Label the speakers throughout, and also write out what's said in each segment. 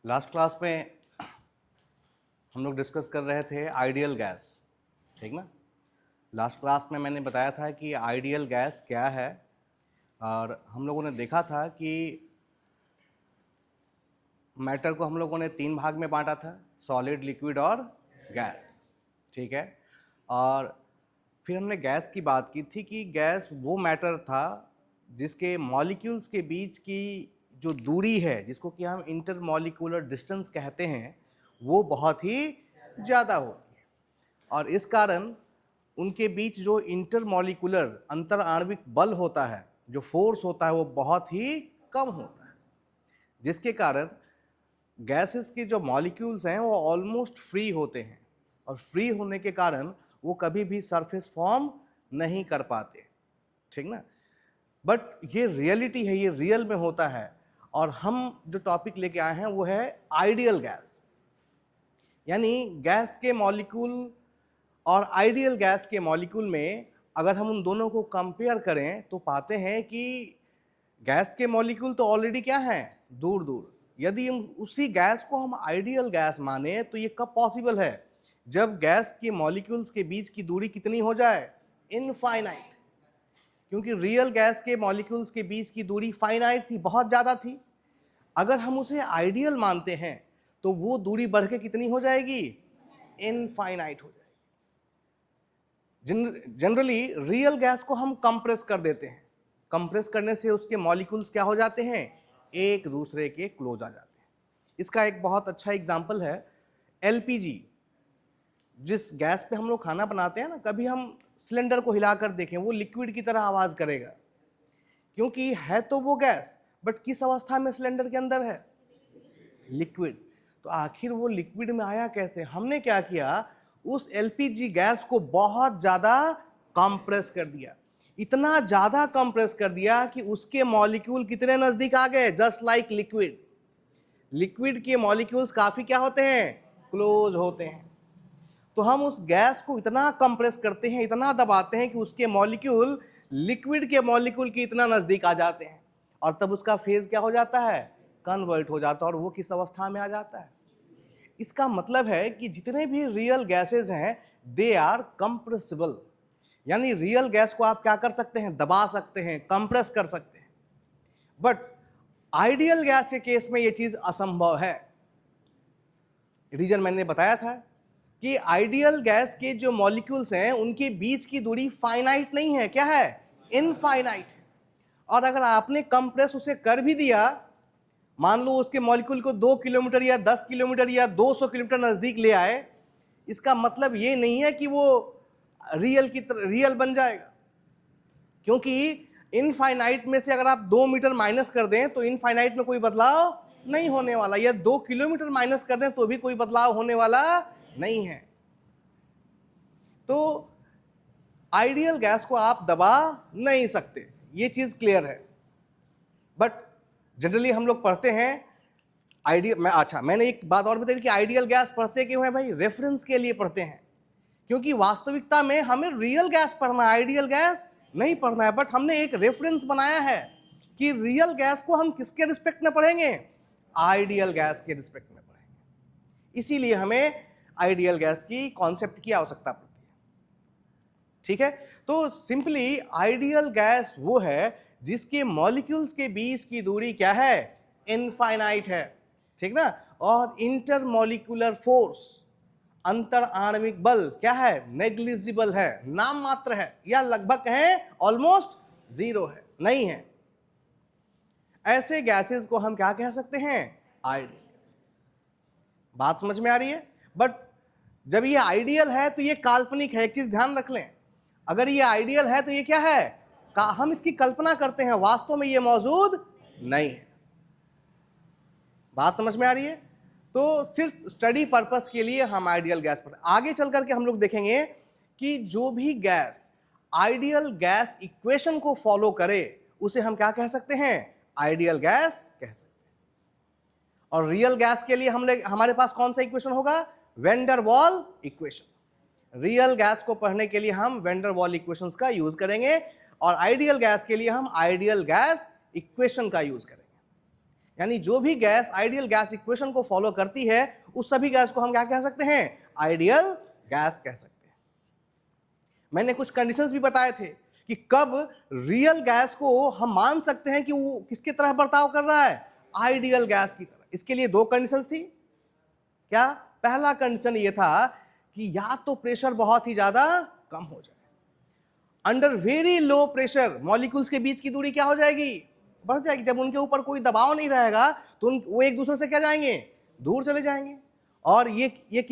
Speaker 1: Last class में हम लोग डिस्कस कर रहे थे आइडियल गैस, ठीक ना। लास्ट क्लास में मैंने बताया था कि आइडियल गैस क्या है, और हम लोगों ने देखा था कि मैटर को हम लोगों ने 3 भाग में बांटा था, सॉलिड, लिक्विड और गैस, ठीक है। और फिर हमने गैस की बात की थी कि गैस वो मैटर था जिसके मॉलिक्यूल्स के बीच की जो दूरी है, जिसको कि हम इंटरमॉलिक्यूलर डिस्टेंस कहते हैं, वो बहुत ही ज़्यादा होती है, और इस कारण उनके बीच जो इंटरमॉलिक्यूलर अंतर आणविक बल होता है, जो फोर्स होता है, वो बहुत ही कम होता है, जिसके कारण गैसेस के जो मॉलिक्यूल्स हैं वो ऑलमोस्ट फ्री होते हैं, और फ्री होने के कारण वो कभी भी सरफेस फॉर्म नहीं कर पाते, ठीक ना। बट ये रियलिटी है, ये रियल में होता है। और हम जो टॉपिक लेके आए हैं वो है आइडियल गैस, यानी गैस के मॉलिक्यूल और आइडियल गैस के मॉलिक्यूल में अगर हम उन दोनों को कंपेयर करें तो पाते हैं कि गैस के मॉलिक्यूल तो ऑलरेडी क्या हैं, दूर दूर। यदि हम उसी गैस को हम आइडियल गैस माने तो ये कब पॉसिबल है, जब गैस के मॉलिक्यूल्स के बीच की दूरी कितनी हो जाए, इनफाइनाइट। क्योंकि रियल गैस के मॉलिक्यूल्स के बीच की दूरी फाइनाइट थी, बहुत ज़्यादा थी। अगर हम उसे आइडियल मानते हैं तो वो दूरी बढ़ के कितनी हो जाएगी, इनफाइनाइट हो जाएगी। जनरली रियल गैस को हम कंप्रेस कर देते हैं, कंप्रेस करने से उसके मॉलिक्यूल्स क्या हो जाते हैं, एक दूसरे के क्लोज आ जाते हैं। इसका एक बहुत अच्छा एग्जांपल है एलपीजी। जिस गैस पे हम लोग खाना बनाते हैं ना, कभी हम सिलेंडर को हिलाकर देखें, वो लिक्विड की तरह आवाज करेगा, क्योंकि है तो वो गैस, बट किस अवस्था में सिलेंडर के अंदर है, लिक्विड। तो आखिर वो लिक्विड में आया कैसे? हमने क्या किया, उस एलपीजी गैस को बहुत ज्यादा कंप्रेस कर दिया, इतना ज्यादा कंप्रेस कर दिया कि उसके मॉलिक्यूल कितने नजदीक आ गए, जस्ट लाइक लिक्विड। लिक्विड के मॉलिक्यूल्स काफी क्या होते हैं, क्लोज होते हैं। तो हम उस गैस को इतना कंप्रेस करते हैं, इतना दबाते हैं कि उसके मॉलिक्यूल लिक्विड के मॉलिक्यूल के इतना नजदीक आ जाते हैं, और तब उसका फेज क्या हो जाता है, कन्वर्ट हो जाता है, और वो किस अवस्था में आ जाता है। इसका मतलब है कि जितने भी रियल गैसेस हैं दे आर कंप्रेसिबल, यानी रियल गैस को आप क्या कर सकते हैं, दबा सकते हैं, कंप्रेस कर सकते हैं। बट आइडियल गैस के केस में ये चीज असंभव है। रीजन मैंने बताया था कि आइडियल गैस के जो मॉलिक्यूल्स हैं उनके बीच की दूरी फाइनाइट नहीं है, क्या है, इनफाइनाइट है। और अगर आपने कंप्रेस उसे कर भी दिया, मान लो उसके मॉलिक्यूल को 2 किलोमीटर या 10 किलोमीटर या 200 किलोमीटर नजदीक ले आए, इसका मतलब ये नहीं है कि वो रियल बन जाएगा, क्योंकि इनफाइनाइट में से अगर आप 2 मीटर माइनस कर दें तो इनफाइनाइट में कोई बदलाव नहीं होने वाला, या 2 किलोमीटर माइनस कर दें तो भी कोई बदलाव होने वाला नहीं है। तो आइडियल गैस को आप दबा नहीं सकते, ये चीज क्लियर है। बट जनरली हम लोग पढ़ते हैं मैंने एक बात और बताई कि आइडियल गैस पढ़ते क्यों है भाई, रेफरेंस के लिए पढ़ते हैं, क्योंकि वास्तविकता में हमें रियल गैस पढ़ना है, आइडियल गैस नहीं पढ़ना है। बट हमने एक रेफरेंस बनाया है कि रियल गैस को हम किसके रिस्पेक्ट में पढ़ेंगे, आइडियल गैस के रिस्पेक्ट में पढ़ेंगे। इसीलिए हमें आइडियल गैस की कॉन्सेप्ट की आवश्यकता पड़ती है, ठीक है। तो सिंपली आइडियल गैस वो है जिसके मॉलिक्यूल्स के बीच की दूरी क्या है, इनफाइनाइट है, ठीक ना। और इंटरमॉलिक्यूलर फोर्स, अंतर आणविक बल क्या है, नेग्लिजिबल है, नाम मात्र है, या लगभग है, ऑलमोस्ट जीरो है, नहीं है। ऐसे गैसेस को हम क्या कह सकते हैं, आइडियल गैस। बात समझ में आ रही है? बट जब ये आइडियल है तो ये काल्पनिक है, एक चीज ध्यान रख लें, अगर ये आइडियल है तो ये क्या है, हम इसकी कल्पना करते हैं, वास्तव में ये मौजूद नहीं है। बात समझ में आ रही है? तो सिर्फ स्टडी पर्पस के लिए हम आइडियल गैस पर, आगे चल करके हम लोग देखेंगे कि जो भी गैस आइडियल गैस इक्वेशन को फॉलो करे उसे हम क्या कह सकते हैं, आइडियल गैस कह सकते हैं। और रियल गैस के लिए हमारे पास कौन सा इक्वेशन होगा, वैन डर वाल इक्वेशन। रियल गैस को पढ़ने के लिए हम वैन डर वाल इक्वेशंस का यूज करेंगे, और आइडियल गैस के लिए हम आइडियल गैस इक्वेशन का यूज करेंगे। यानी जो भी गैस आइडियल गैस इक्वेशन को फॉलो करती है उस सभी गैस को हम क्या कह सकते हैं, आइडियल गैस कह सकते हैं। मैंने कुछ कंडीशंस भी बताए थे कि कब रियल गैस को हम मान सकते हैं कि वो किसके तरह बर्ताव कर रहा है, आइडियल गैस की तरह। इसके लिए दो कंडीशंस थी। क्या? पहला कंडीशन ये था कि या तो प्रेशर बहुत ही ज्यादा कम हो जाए, under very low pressure molecules के बीच की दूरी क्या हो जाएगी, बढ़ जाएगी। जब उनके ऊपर कोई दबाव नहीं रहेगा तो वो एक दूसरे से क्या जाएंगे, दूर चले जाएंगे। और ये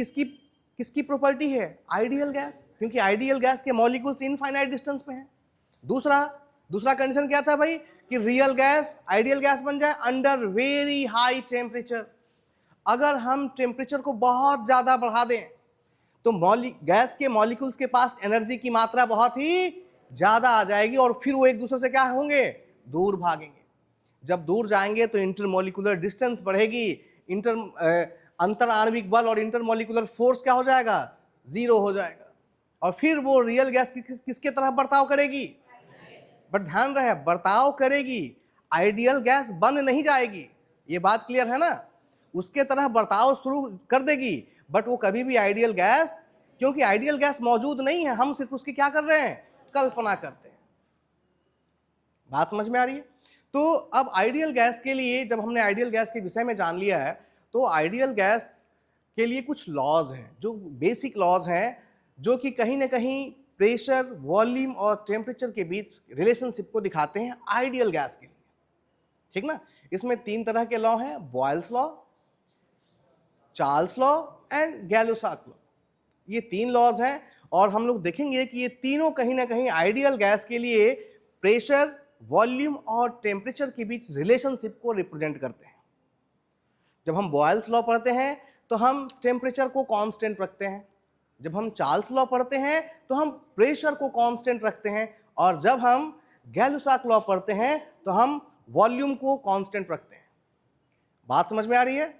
Speaker 1: किसकी प्रॉपर्टी है, आइडियल गैस, क्योंकि आइडियल गैस के मॉलिक्यूल्स इनफाइनाइट डिस्टेंस पे हैं। दूसरा कंडीशन क्या था भाई, कि रियल गैस आइडियल गैस बन जाए अंडर वेरी हाई टेम्परेचर। अगर हम टेम्परेचर को बहुत ज्यादा बढ़ा दें तो गैस के मॉलिक्यूल्स के पास एनर्जी की मात्रा बहुत ही ज्यादा आ जाएगी और फिर वो एक दूसरे से क्या होंगे, दूर भागेंगे। जब दूर जाएंगे तो इंटरमोलिकुलर डिस्टेंस बढ़ेगी, अंतर आणविक बल और इंटरमोलिकुलर फोर्स क्या हो जाएगा, जीरो हो जाएगा। और फिर वो रियल गैस किसके तरह बर्ताव करेगी, बट ध्यान रहे बर्ताव करेगी, आइडियल गैस बन नहीं जाएगी। ये बात क्लियर है ना, उसके तरह बर्ताव शुरू कर देगी, बट वो कभी भी आइडियल गैस, क्योंकि आइडियल गैस मौजूद नहीं है, हम सिर्फ उसकी क्या कर रहे हैं, कल्पना करते हैं। बात समझ में आ रही है? तो अब आइडियल गैस के लिए जब हमने आइडियल गैस के विषय में जान लिया है तो आइडियल गैस के लिए कुछ लॉज हैं, जो बेसिक लॉज हैं, जो कि कहीं ना कहीं प्रेशर, वॉल्यूम और टेम्परेचर के बीच रिलेशनशिप को दिखाते हैं आइडियल गैस के लिए। ठीक ना? इसमें तीन तरह के लॉ हैं, Boyle's law, Charles law and Gay Lussac law. ये तीन लॉज हैं और हम लोग देखेंगे कि ये तीनों कहीं ना कहीं आइडियल गैस के लिए प्रेशर, वॉल्यूम और टेम्परेचर के बीच रिलेशनशिप को रिप्रेजेंट करते हैं। जब हम बॉयल्स लॉ पढ़ते हैं तो हम टेम्परेचर को कांस्टेंट रखते हैं, जब हम चार्ल्स लॉ पढ़ते हैं तो हम प्रेशर को कांस्टेंट रखते हैं, और जब हम गैलुसाक लॉ पढ़ते हैं तो हम वॉल्यूम को कांस्टेंट रखते हैं। बात समझ में आ रही है?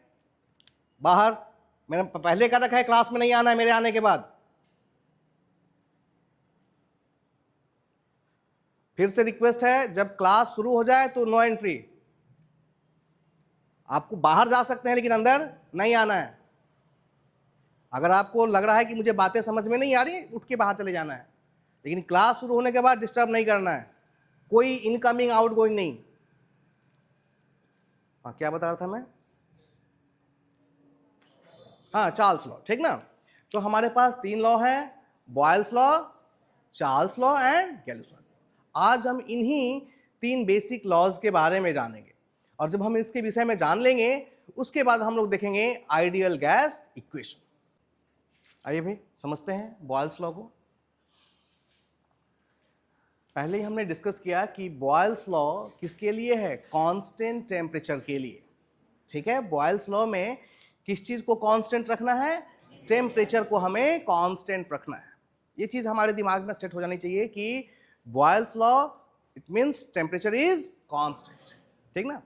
Speaker 1: बाहर मैंने पहले कह रखा है क्लास में नहीं आना है मेरे आने के बाद। फिर से रिक्वेस्ट है, जब क्लास शुरू हो जाए तो नो एंट्री। आपको बाहर जा सकते हैं लेकिन अंदर नहीं आना है। अगर आपको लग रहा है कि मुझे बातें समझ में नहीं आ रही, उठ के बाहर चले जाना है, लेकिन क्लास शुरू होने के बाद डिस्टर्ब नहीं करना है, कोई इनकमिंग आउटगोइंग नहीं। हाँ, क्या बता रहा था मैं? हाँ, चार्ल्स लॉ, ठीक ना? तो हमारे पास तीन लॉ हैं, Boyle's law, Charles law and Gay Lussac. आज हम इन्हीं तीन बेसिक लॉज के बारे में जानेंगे, और जब हम इसके विषय में जान लेंगे उसके बाद हम लोग देखेंगे आइडियल गैस इक्वेशन। आइए भाई समझते हैं बॉयल्स लॉ को। पहले ही हमने डिस्कस किया कि बॉयल्स लॉ किसके लिए है, कांस्टेंट टेम्परेचर के लिए। ठीक है, बॉयल्स लॉ में किस चीज को कांस्टेंट रखना है, टेम्परेचर को हमें कांस्टेंट रखना है। ये चीज हमारे दिमाग में सेट हो जानी चाहिए कि Boyle's law it means temperature is constant. ठीक ना?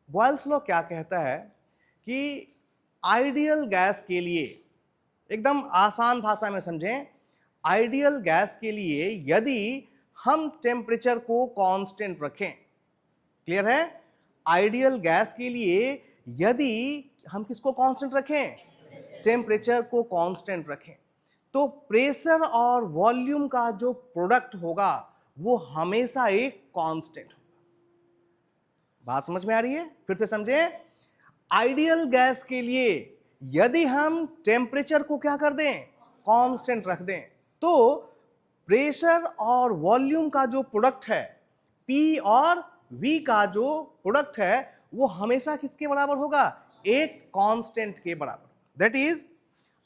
Speaker 1: बॉयल्स लॉ क्या कहता है कि आइडियल गैस के लिए, एकदम आसान भाषा में समझें, आइडियल गैस के लिए यदि हम टेम्परेचर को कांस्टेंट रखें, क्लियर है? आइडियल गैस के लिए यदि हम किसको कांस्टेंट रखें, टेम्परेचर को कांस्टेंट रखें, तो प्रेशर और वॉल्यूम का जो प्रोडक्ट होगा वो हमेशा एक कांस्टेंट होगा। बात समझ में आ रही है? फिर से समझें, आइडियल गैस के लिए यदि हम टेम्परेचर को क्या कर दें, कांस्टेंट रख दें, तो प्रेशर और वॉल्यूम का जो प्रोडक्ट है, P और V का जो प्रोडक्ट है, वो हमेशा किसके बराबर होगा, एक कांस्टेंट के बराबर। दैट इज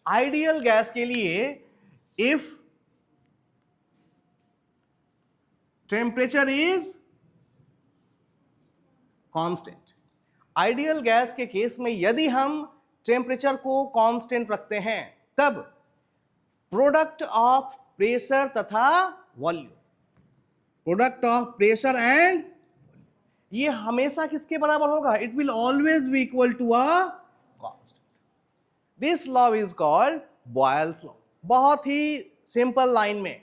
Speaker 1: आइडियल गैस के लिए if temperature is constant, ideal gas के केस में यदि हम टेम्परेचर को कांस्टेंट रखते हैं तब प्रोडक्ट ऑफ प्रेशर तथा volume, product of pressure and ये हमेशा किसके बराबर होगा, it will always be equal to a constant. This law is called Boyle's law. बहुत ही सिंपल लाइन में,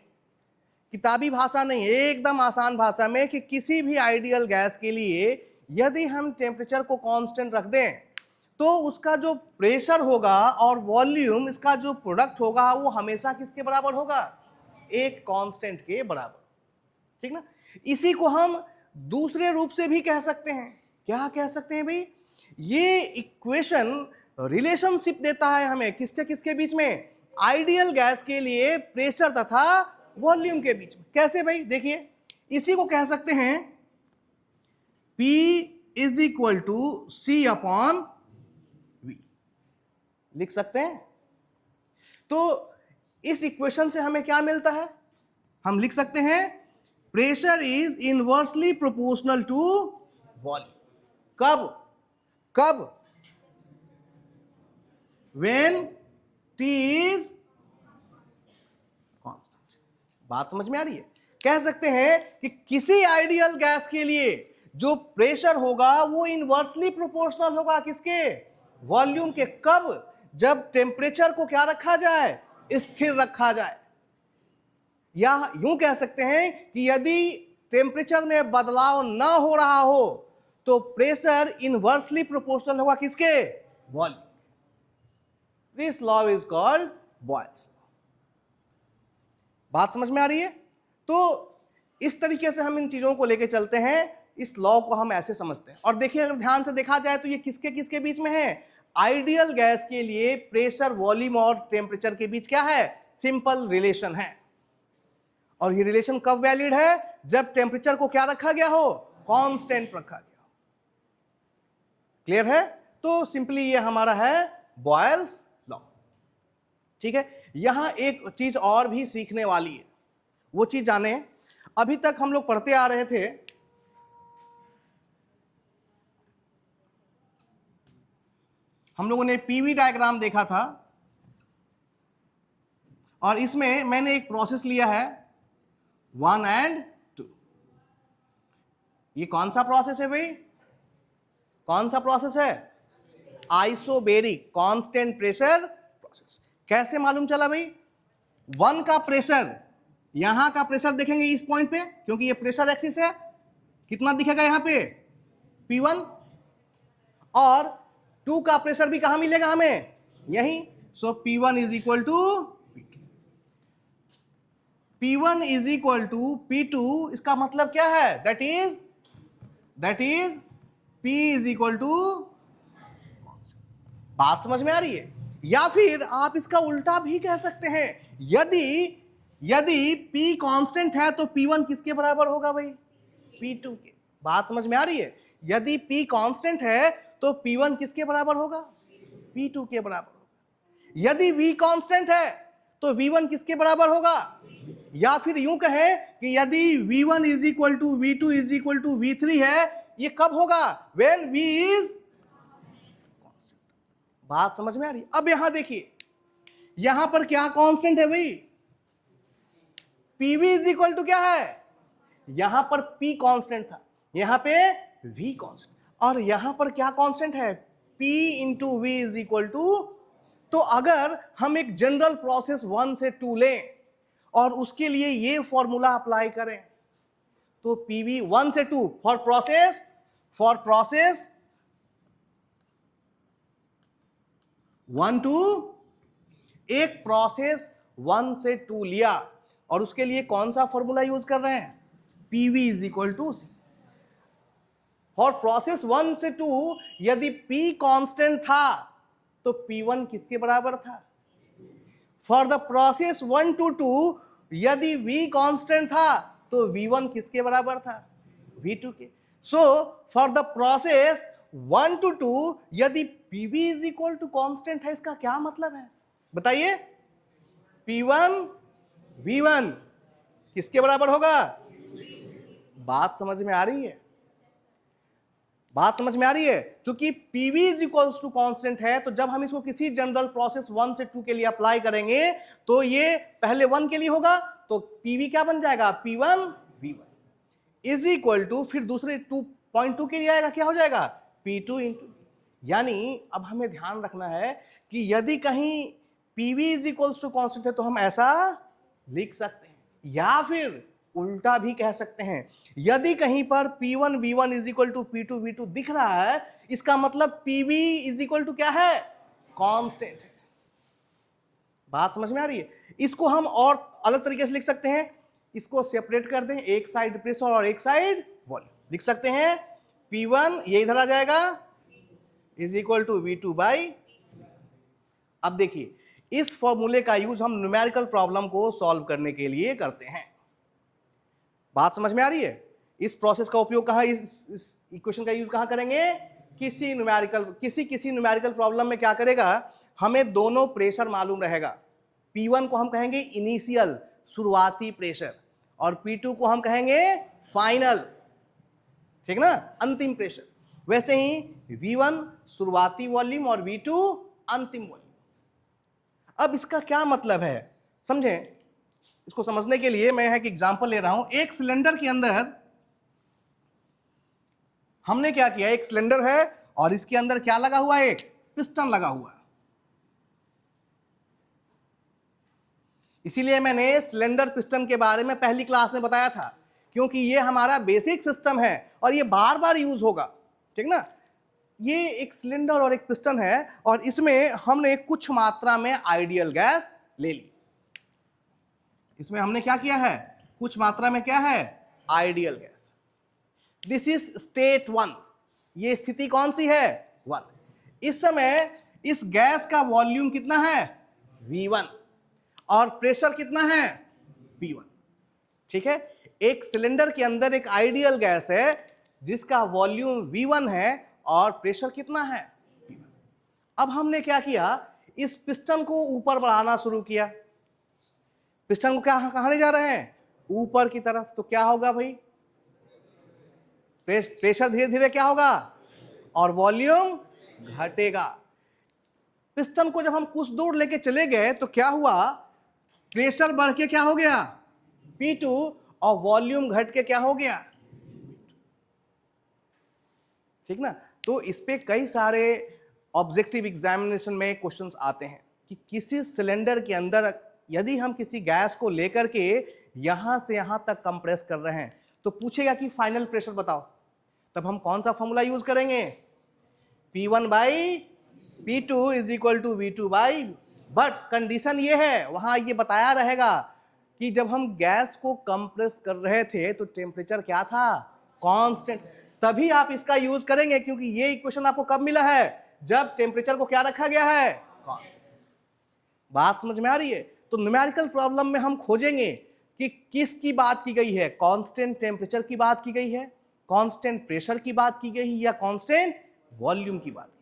Speaker 1: किताबी भाषा नहीं, एकदम आसान भाषा में, कि किसी भी आइडियल गैस के लिए यदि हम टेम्परेचर को कांस्टेंट रख दें तो उसका जो प्रेशर होगा और वॉल्यूम, इसका जो प्रोडक्ट होगा वो हमेशा किसके बराबर होगा? एक कांस्टेंट के बराबर। ठीक ना? इसी को हम दूसरे रूप से भी कह सकते हैं। क्या कह सकते हैं भाई? ये इक्वेशन रिलेशनशिप देता है हमें किसके किसके बीच में? आइडियल गैस के लिए प्रेशर तथा वॉल्यूम के बीच में। कैसे भाई? देखिए, इसी को कह सकते हैं P is equal to C upon V, लिख सकते हैं। तो इस इक्वेशन से हमें क्या मिलता है? हम लिख सकते हैं pressure is inversely proportional to volume. कब? कब? when T is constant। बात समझ में आ रही है? कह सकते हैं कि किसी आइडियल गैस के लिए जो प्रेशर होगा वो इनवर्सली प्रोपोर्शनल होगा किसके? वॉल्यूम के। कब? जब टेम्परेचर को क्या रखा जाए? स्थिर रखा जाए। या यूं कह सकते हैं कि यदि टेम्परेचर में बदलाव ना हो रहा हो तो प्रेशर इनवर्सली प्रोपोर्शनल होगा किसके? Volume. This law is called Boyle's law. बात समझ में आ रही है? तो इस तरीके से हम इन चीजों को लेके चलते हैं। इस लॉ को हम ऐसे समझते हैं। और देखिए, अगर ध्यान से देखा जाए तो ये किसके किसके बीच में है? आइडियल गैस के लिए प्रेशर, वॉल्यूम और टेम्परेचर के बीच क्या है? सिंपल रिलेशन है। और ये रिलेशन कब वैलिड है? जब टेम्परेचर को क्या रखा गया हो? कांस्टेंट रखा गया हो। क्लियर है? तो सिंपली ये हमारा है बॉयल्स लॉ। ठीक है? यहां एक चीज और भी सीखने वाली है। वो चीज जाने, अभी तक हम लोग पढ़ते आ रहे थे हम लोगों ने पीवी डायग्राम देखा था और इसमें मैंने एक प्रोसेस लिया है 1 and 2। ये कौन सा प्रोसेस है भाई? कौन सा प्रोसेस है? Isobaric constant pressure process. कैसे मालूम चला भाई? 1 का प्रेशर, यहां का प्रेशर देखेंगे इस पॉइंट पे, क्योंकि ये प्रेशर एक्सिस है। कितना दिखेगा यहां पे? P1। और 2 का प्रेशर भी कहां मिलेगा हमें? यहीं। So P1 is equal to P1 is equal to P2। इसका मतलब क्या है? That is P is equal to. बात समझ में आ रही है? या फिर आप इसका उल्टा भी कह सकते हैं, यदि P कांस्टेंट है तो P1 किसके बराबर होगा भाई? P2 के। बात समझ में आ रही है? यदि P कांस्टेंट है तो P1 किसके बराबर होगा? P2 के बराबर होगा। यदि V कांस्टेंट है तो V1 किसके बराबर होगा? या फिर यूं कहें कि यदि V1 is equal to V2 is equal to V3 है, ये कब होगा? When V is। बात समझ में आ रही? अब यहां देखिए, यहां पर क्या कांस्टेंट है भाई? PV इज इक्वल टू क्या है? यहां पर P कांस्टेंट था, यहां पे V कांस्टेंट। और यहां पर क्या कांस्टेंट है? P into V is equal to. तो अगर हम एक जनरल प्रोसेस 1 से 2 लें और उसके लिए ये फॉर्मूला अप्लाई करें तो PV 1 से 2 फॉर प्रोसेस 1 to, एक प्रोसेस 1 से 2 लिया और उसके लिए कौन सा फॉर्मूला यूज कर रहे हैं? PV is equal to C। For process 1 से 2 यदि P कांस्टेंट था तो P1 किसके बराबर था? फॉर द प्रोसेस 1 to 2 यदि V कांस्टेंट था तो V1 किसके बराबर था? V2 के। So for the process 1 to 2 यदि PV is equal to constant है, इसका क्या मतलब है बताइए? P1 V1 किसके बराबर होगा? बात समझ में आ रही है? बात समझ में आ रही है? क्योंकि PV is equal to constant है, तो जब हम इसको किसी जनरल प्रोसेस 1 से 2 के लिए अप्लाई करेंगे तो ये पहले 1 के लिए होगा, तो PV क्या बन जाएगा? P1 V1 is equal to, फिर दूसरे 2.2 के लिए आएगा, क्या हो जाएगा? P2 into. यानी अब हमें ध्यान रखना है कि यदि कहीं PV is equal to constant है तो हम ऐसा लिख सकते हैं, या फिर उल्टा भी कह सकते हैं। यदि कहीं पर P1 V1 is equal to P2 V2 दिख रहा है, इसका मतलब PV इज इक्वल टू क्या है? कांस्टेंट है। बात समझ में आ रही है? इसको हम और अलग तरीके से लिख सकते हैं, इसको सेपरेट कर दें, एक साइड प्रेशर और एक साइड वॉल्यूम। लिख सकते हैं P1 ये इधर आ जाएगा is equal to V2 by. अब देखिए, इस फॉर्मूले का यूज हम न्यूमेरिकल प्रॉब्लम को सॉल्व करने के लिए करते हैं। बात समझ में आ रही है? इस प्रोसेस का उपयोग कहां, इस इक्वेशन का यूज कहां करेंगे? किसी न्यूमेरिकल प्रॉब्लम में क्या करेगा, हमें दोनों प्रेशर मालूम रहेगा। P1 को हम कहेंगे इनिशियल, शुरुआती प्रेशर, और P2 को हम कहेंगे फाइनल, ठीक ना, अंतिम प्रेशर। वैसे ही V1 शुरुआती वॉल्यूम और V2 अंतिम वॉल्यूम। अब इसका क्या मतलब है समझें? इसको समझने के लिए मैं एक एग्जांपल ले रहा हूं। एक सिलेंडर के अंदर हमने क्या किया, एक सिलेंडर है और इसके अंदर क्या लगा हुआ है? एक पिस्टन लगा हुआ है। इसीलिए मैंने सिलेंडर पिस्टन के बारे में पहली क्लास में बताया था, क्योंकि ये हमारा बेसिक सिस्टम है और ये बार बार यूज होगा, ठीक ना। ये एक सिलेंडर और एक पिस्टन है और इसमें हमने कुछ मात्रा में आइडियल गैस ले ली। इसमें हमने क्या किया है? कुछ मात्रा में क्या है? Ideal gas. This is state 1। ये स्थिति कौन सी है? 1। इस समय इस गैस का वॉल्यूम कितना है? V1, और प्रेशर कितना है? P1, ठीक है। एक सिलेंडर के अंदर एक आइडियल गैस है जिसका वॉल्यूम V1 है और प्रेशर कितना है? P1। अब हमने क्या किया, इस पिस्टन को ऊपर बढ़ाना शुरू किया। पिस्टन को कहां ले जा रहे हैं? ऊपर की तरफ। तो क्या होगा भाई? प्रेशर धीरे धीरे क्या होगा? और वॉल्यूम घटेगा। पिस्टन को जब हम कुछ दूर लेके चले गए तो क्या हुआ? प्रेशर बढ़ के क्या हो गया? P2, और वॉल्यूम घट के क्या हो गया? ठीक ना। तो इस पे कई सारे ऑब्जेक्टिव एग्जामिनेशन में क्वेश्चंस आते हैं कि किसी सिलेंडर के अंदर यदि हम किसी गैस को लेकर के यहां से यहां तक कंप्रेस कर रहे हैं तो पूछेगा कि फाइनल प्रेशर बताओ। तब हम कौन सा फॉर्मूला यूज करेंगे? P1 by P2 is equal to V2 by. But condition ये है, वहां ये बताया रहेगा कि जब हम गैस को कंप्रेस कर रहे थे तो टेम्परेचर क्या था? कांस्टेंट। तभी आप इसका यूज करेंगे, क्योंकि ये इक्वेशन आपको कब मिला है? जब टेम्परेचर को क्या रखा गया है? कांस्टेंट। बात समझ में आ रही है? तो न्यूमेरिकल प्रॉब्लम में हम खोजेंगे कि किसकी बात की गई है, कांस्टेंट टेम्परेचर की बात की गई है, कांस्टेंट प्रेशर की बात की गई है, या कांस्टेंट वॉल्यूम की बात की गई।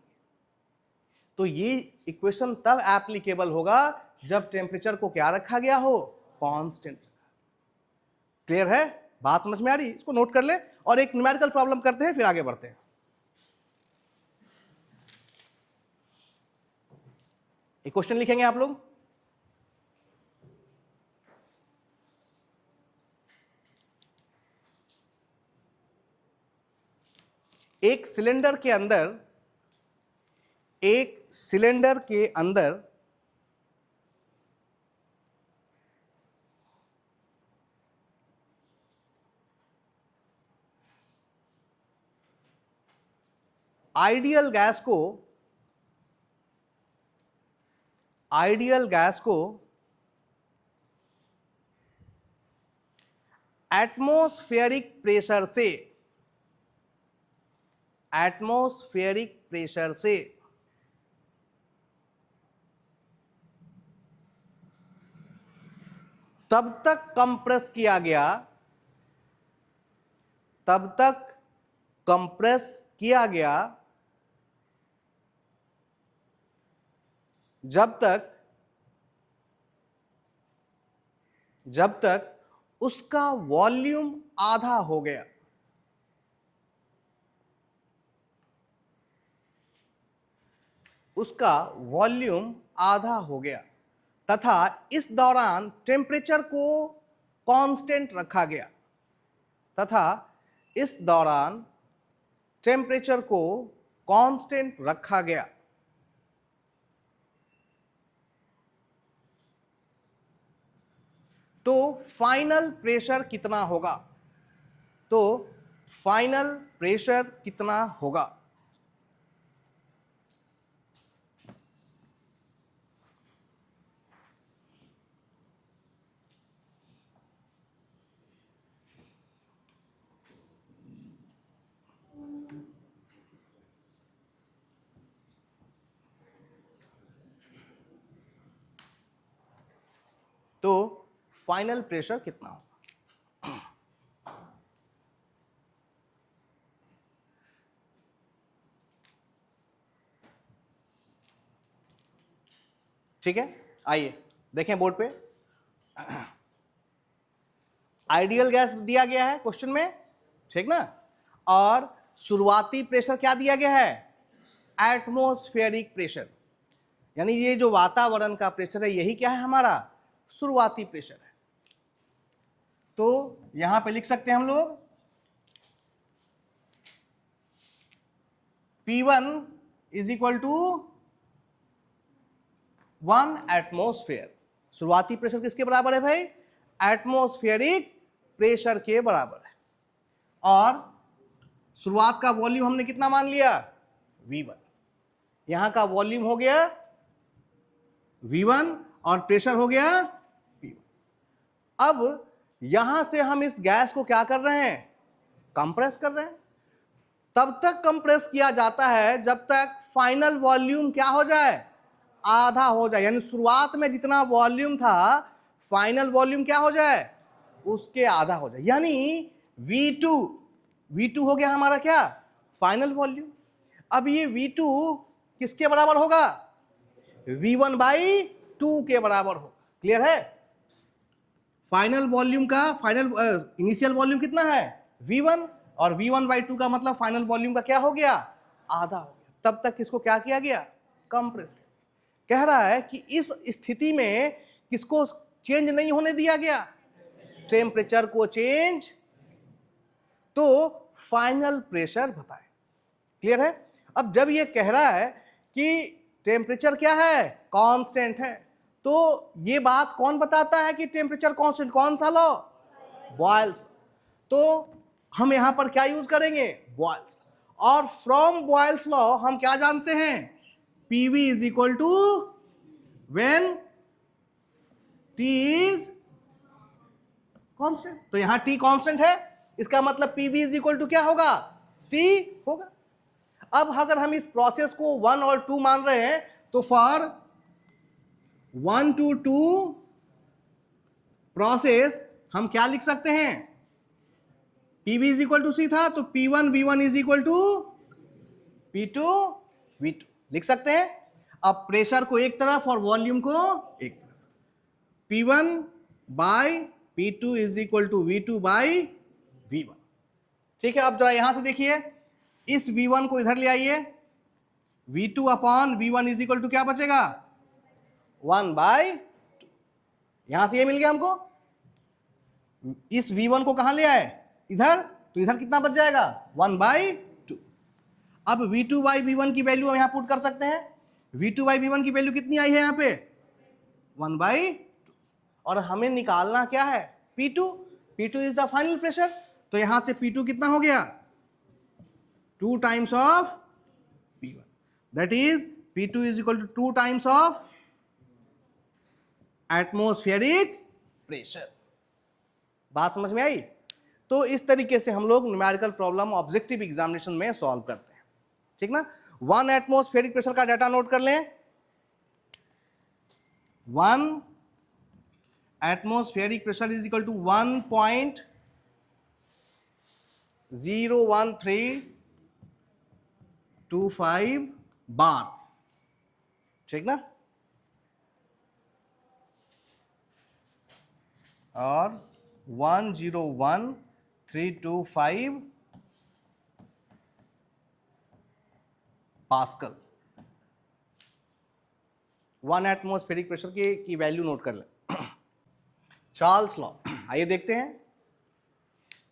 Speaker 1: तो ये इक्वेशन तब एप्लीकेबल होगा जब टेम्परेचर को क्या रखा गया हो? कांस्टेंट। क्लियर है? बात समझ में आ रही है? इसको नोट कर ले और एक न्यूमेरिकल प्रॉब्लम करते हैं, फिर आगे बढ़ते हैं। एक क्वेश्चन लिखेंगे आप लोग। एक सिलेंडर के अंदर आइडियल गैस को एटमॉस्फेरिक प्रेशर से तब तक कंप्रेस किया गया जब तक उसका वॉल्यूम आधा हो गया। उसका वॉल्यूम आधा हो गया तथा इस दौरान टेम्परेचर को कांस्टेंट रखा गया। तो फाइनल प्रेशर कितना होगा? तो फाइनल प्रेशर कितना होगा? तो फाइनल प्रेशर कितना होगा? ठीक है, आइए देखें बोर्ड पे। आइडियल गैस दिया गया है क्वेश्चन में, ठीक ना, और शुरुआती प्रेशर क्या दिया गया है? एटमॉस्फेरिक प्रेशर, यानी ये जो वातावरण का प्रेशर है यही क्या है हमारा? शुरुआती प्रेशर है। तो यहां पे लिख सकते हैं हम लोग P1 is equal to 1 atmosphere. शुरुआती प्रेशर किसके बराबर है भाई? एटमॉस्फेरिक प्रेशर के बराबर है। और शुरुआत का वॉल्यूम हमने कितना मान लिया? V1। यहां का वॉल्यूम हो गया V1 और प्रेशर हो गया P1। अब यहां से हम इस गैस को क्या कर रहे हैं? कंप्रेस कर रहे हैं। तब तक कंप्रेस किया जाता है जब तक फाइनल वॉल्यूम क्या हो जाए? आधा हो जाए। यानी शुरुआत में जितना वॉल्यूम था फाइनल वॉल्यूम क्या हो जाए? उसके आधा हो जाए। यानी V2 हो गया हमारा क्या? Final volume. अब ये V2 किसके बराबर होगा? V1/2 के बराबर होगा। क्लियर है? फाइनल वॉल्यूम का इनिशियल वॉल्यूम कितना है? V1, और V1/2 का मतलब फाइनल वॉल्यूम का क्या हो गया? आधा हो गया। तब तक किसको क्या किया गया? कंप्रेस। कह रहा है कि इस स्थिति में किसको चेंज नहीं होने दिया गया? टेम्परेचर को चेंज। तो फाइनल प्रेशर बताए। क्लियर है? अब जब ये कह रहा है कि टेम्परेचर क्या है? कांस्टेंट है, तो ये बात कौन बताता है कि टेम्परेचर कांस्टेंट? कौन सा लॉ? बॉयल्स। तो हम यहां पर क्या यूज करेंगे? बॉयल्स। और फ्रॉम बॉयल्स लॉ हम क्या जानते हैं? PV is equal to when T is constant. तो यहां T कांस्टेंट है, इसका मतलब PV इज इक्वल टू क्या होगा? C होगा। अब अगर हम इस प्रोसेस को 1 और 2 मान रहे हैं तो फॉर 1 to 2 प्रोसेस हम क्या लिख सकते हैं? PV is equal to C था, तो P1 V1 is equal to P2 V2 लिख सकते हैं। अब प्रेशर को एक तरफ और वॉल्यूम को एक तरफ। P1/P2 is equal to V2/V1। ठीक है, अब जरा यहां से देखिए, इस V1 को इधर ले आइए। V2/V1 इज इक्वल टू क्या बचेगा? 1/2। यहां से ये मिल गया हमको। इस V1 को कहां ले आए? इधर। तो इधर कितना बच जाएगा? 1/2। अब V2/V1 की वैल्यू हम यहां पुट कर सकते हैं। V2/V1 की वैल्यू कितनी आई है यहां पे? 1/2। और हमें निकालना क्या है? P2। P2 is the final pressure. तो यहां से P2 कितना हो गया? 2 times of P1। That is P2 is equal to 2 times of atmospheric pressure. बात समझ में आई? तो इस तरीके से हम लोग न्यूमेरिकल प्रॉब्लम ऑब्जेक्टिव एग्जामिनेशन में सॉल्व करते हैं। ठीक ना? 1 एटमॉस्फेरिक प्रेशर का डाटा नोट कर लें। 1 atmospheric pressure is equal to 1.01325 bar. ठीक ना? और 101,325 पास्कल। 1 एटमॉस्फेरिक प्रेशर की वैल्यू नोट कर लें। चार्ल्स लॉ, आइए देखते हैं।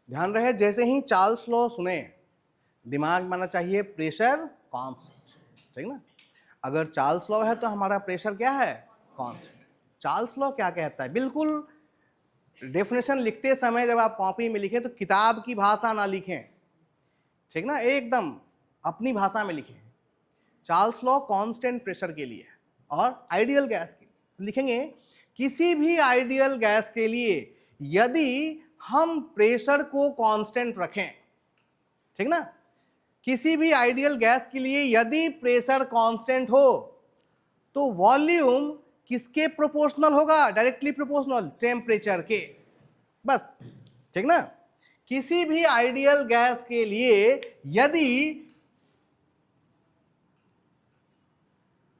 Speaker 1: ध्यान रहे, जैसे ही चार्ल्स लॉ सुने दिमाग में आना चाहिए प्रेशर कांस्टेंट। ठीक ना? अगर चार्ल्स लॉ है तो हमारा प्रेशर क्या है? कांस्टेंट। चार्ल्स लॉ क्या कहता है? बिल्कुल डेफिनेशन लिखते समय जब आप कॉपी में लिखें तो किताब की भाषा ना लिखें, ठीक ना, एकदम अपनी भाषा में लिखें। चार्ल्स लॉ कांस्टेंट प्रेशर के लिए और आइडियल गैस के लिए लिखेंगे, किसी भी आइडियल गैस के लिए यदि हम प्रेशर को कांस्टेंट रखें, ठीक ना, किसी भी आइडियल गैस के लिए यदि प्रेशर कांस्टेंट हो तो वॉल्यूम किसके प्रोपोर्शनल होगा? डायरेक्टली प्रोपोर्शनल टेम्परेचर के, बस, ठीक ना। किसी भी आइडियल गैस के लिए यदि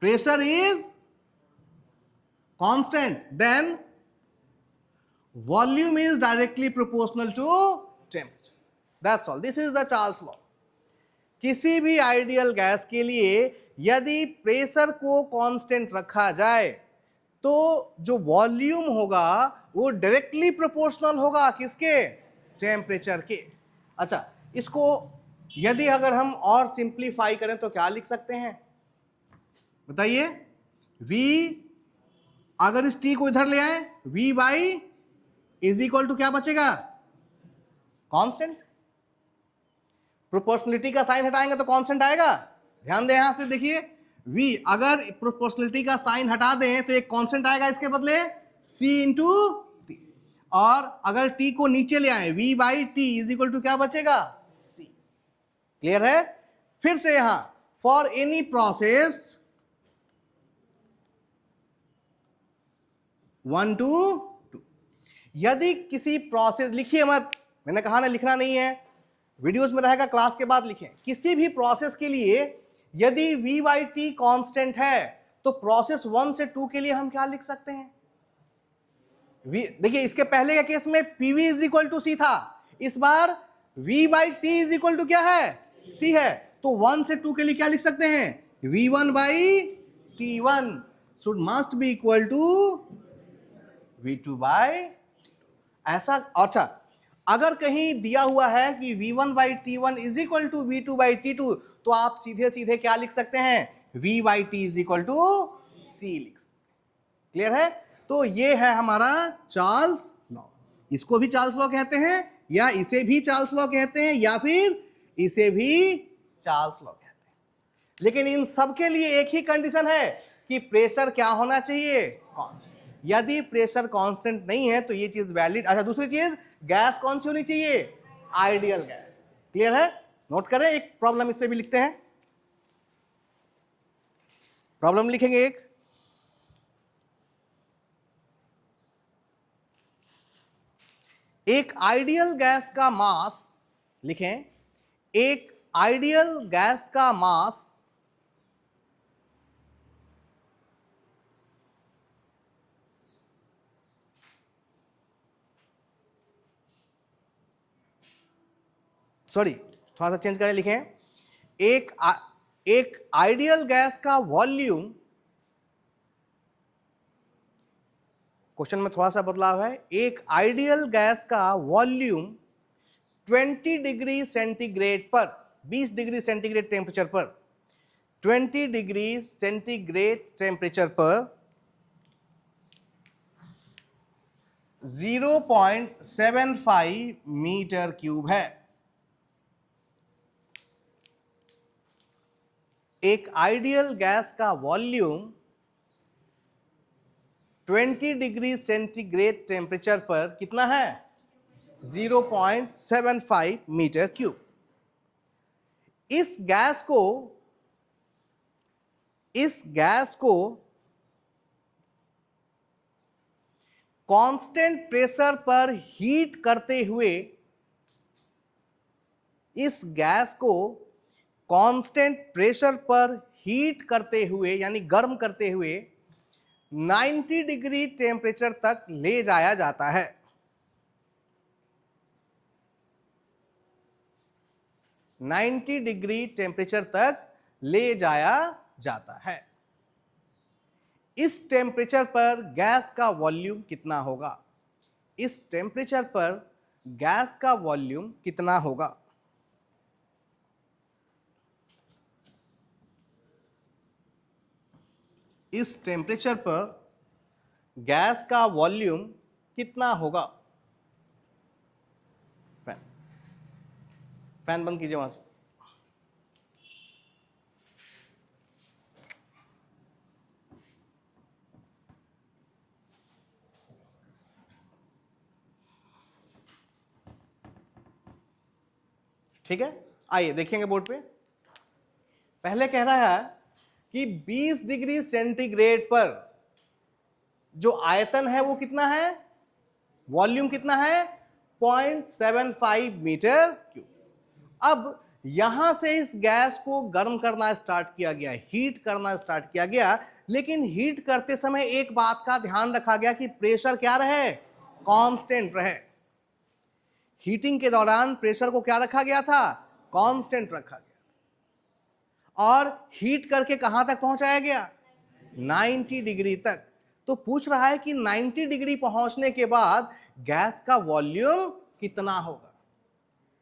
Speaker 1: pressure is constant then volume is directly proportional to temperature. That's all. This is the Charles law. किसी भी आइडियल गैस के लिए यदि प्रेशर को कांस्टेंट रखा जाए तो जो वॉल्यूम होगा वो डायरेक्टली प्रोपोर्शनल होगा किसके? टेम्परेचर के। अच्छा, इसको यदि अगर हम और सिंप्लीफाई करें तो क्या लिख सकते हैं बताइए? V अगर इस T को इधर ले आए, V by is equal to क्या बचेगा? कांस्टेंट। प्रोपोर्शनलिटी का साइन हटाएंगे तो कांस्टेंट आएगा। ध्यान दें, यहां से देखिए, V अगर प्रोपोर्शनलिटी का साइन हटा दें तो एक कांस्टेंट आएगा इसके बदले C इंटू T, और अगर T को नीचे ले आए V by T is equal to क्या बचेगा? C। क्लियर है? फिर से यहां फॉर एनी प्रोसेस 1 to 2, यदि किसी प्रोसेस, लिखिए मत, मैंने कहा ना लिखना नहीं है, वीडियोस में रहेगा, क्लास के बाद लिखें। किसी भी प्रोसेस के लिए यदि V बाई टी कॉन्स्टेंट है तो प्रोसेस 1 से 2 के लिए हम क्या लिख सकते हैं? देखिए, इसके पहले के केस में PV is equal to C था, इस बार V by T is equal to क्या है? C है, तो 1 से 2 के लिए क्या लिख सकते हैं? V1 by T1 should must be equal to V2 by, ऐसा। अच्छा, अगर कहीं दिया हुआ है कि V1 by T1 is equal to V2 by T2 तो आप सीधे सीधे क्या लिख सकते हैं? V by T is equal to C लिख सकते हैं। क्लियर है? तो ये है हमारा चार्ल्स लॉ। इसको भी चार्ल्स लॉ कहते हैं, या इसे भी चार्ल्स लॉ कहते हैं, या फिर इसे भी चार्ल्स लॉ कहते हैं। लेकिन इन सब के लिए एक ही कंडीशन है कि प्रेशर क्या होना चाहिए? कांस्टेंट। यदि प्रेशर कांस्टेंट नहीं है तो ये चीज वैलिड। अच्छा, दूसरी चीज, गैस कौन सी होनी चाहिए? Ideal gas. क्लियर है? नोट करें, एक प्रॉब्लम इस पे भी लिखते हैं। प्रॉब्लम लिखेंगे एक आइडियल गैस का मास लिखें, एक आइडियल गैस का मास सॉरी थोड़ा सा चेंज करें, लिखें एक आइडियल गैस का वॉल्यूम, क्वेश्चन में थोड़ा सा बदलाव है, एक आइडियल गैस का वॉल्यूम 20 डिग्री सेंटीग्रेड पर, 20 डिग्री सेंटीग्रेड टेम्परेचर पर, 20 डिग्री सेंटीग्रेड टेम्परेचर पर 0.75 मीटर क्यूब है। एक आइडियल गैस का वॉल्यूम 20 डिग्री सेंटीग्रेड टेम्परेचर पर कितना है? 0.75 मीटर क्यूब। इस गैस को कांस्टेंट प्रेशर पर हीट करते हुए, इस गैस को कांस्टेंट प्रेशर पर हीट करते हुए यानी गर्म करते हुए 90 डिग्री टेम्परेचर तक ले जाया जाता है। 90 डिग्री टेम्परेचर तक ले जाया जाता है। इस टेम्परेचर पर गैस का वॉल्यूम कितना होगा? इस टेम्परेचर पर गैस का वॉल्यूम कितना होगा? इस टेम्परेचर पर गैस का वॉल्यूम कितना होगा? फैन बंद कीजिए वहां से। ठीक है, आइए देखेंगे बोर्ड पे। पहले कह रहा है कि 20 डिग्री सेंटीग्रेड पर जो आयतन है वो कितना है, वॉल्यूम कितना है, 0.75 मीटर क्यूब। अब यहां से इस गैस को गर्म करना स्टार्ट किया गया, हीट करना स्टार्ट किया गया, लेकिन हीट करते समय एक बात का ध्यान रखा गया कि प्रेशर क्या रहे, कांस्टेंट रहे। हीटिंग के दौरान प्रेशर को क्या रखा गया था, कांस्टेंट रखा गया, और हीट करके कहां तक पहुंचाया गया, 90 डिग्री तक। तो पूछ रहा है कि 90 डिग्री पहुंचने के बाद गैस का वॉल्यूम कितना होगा।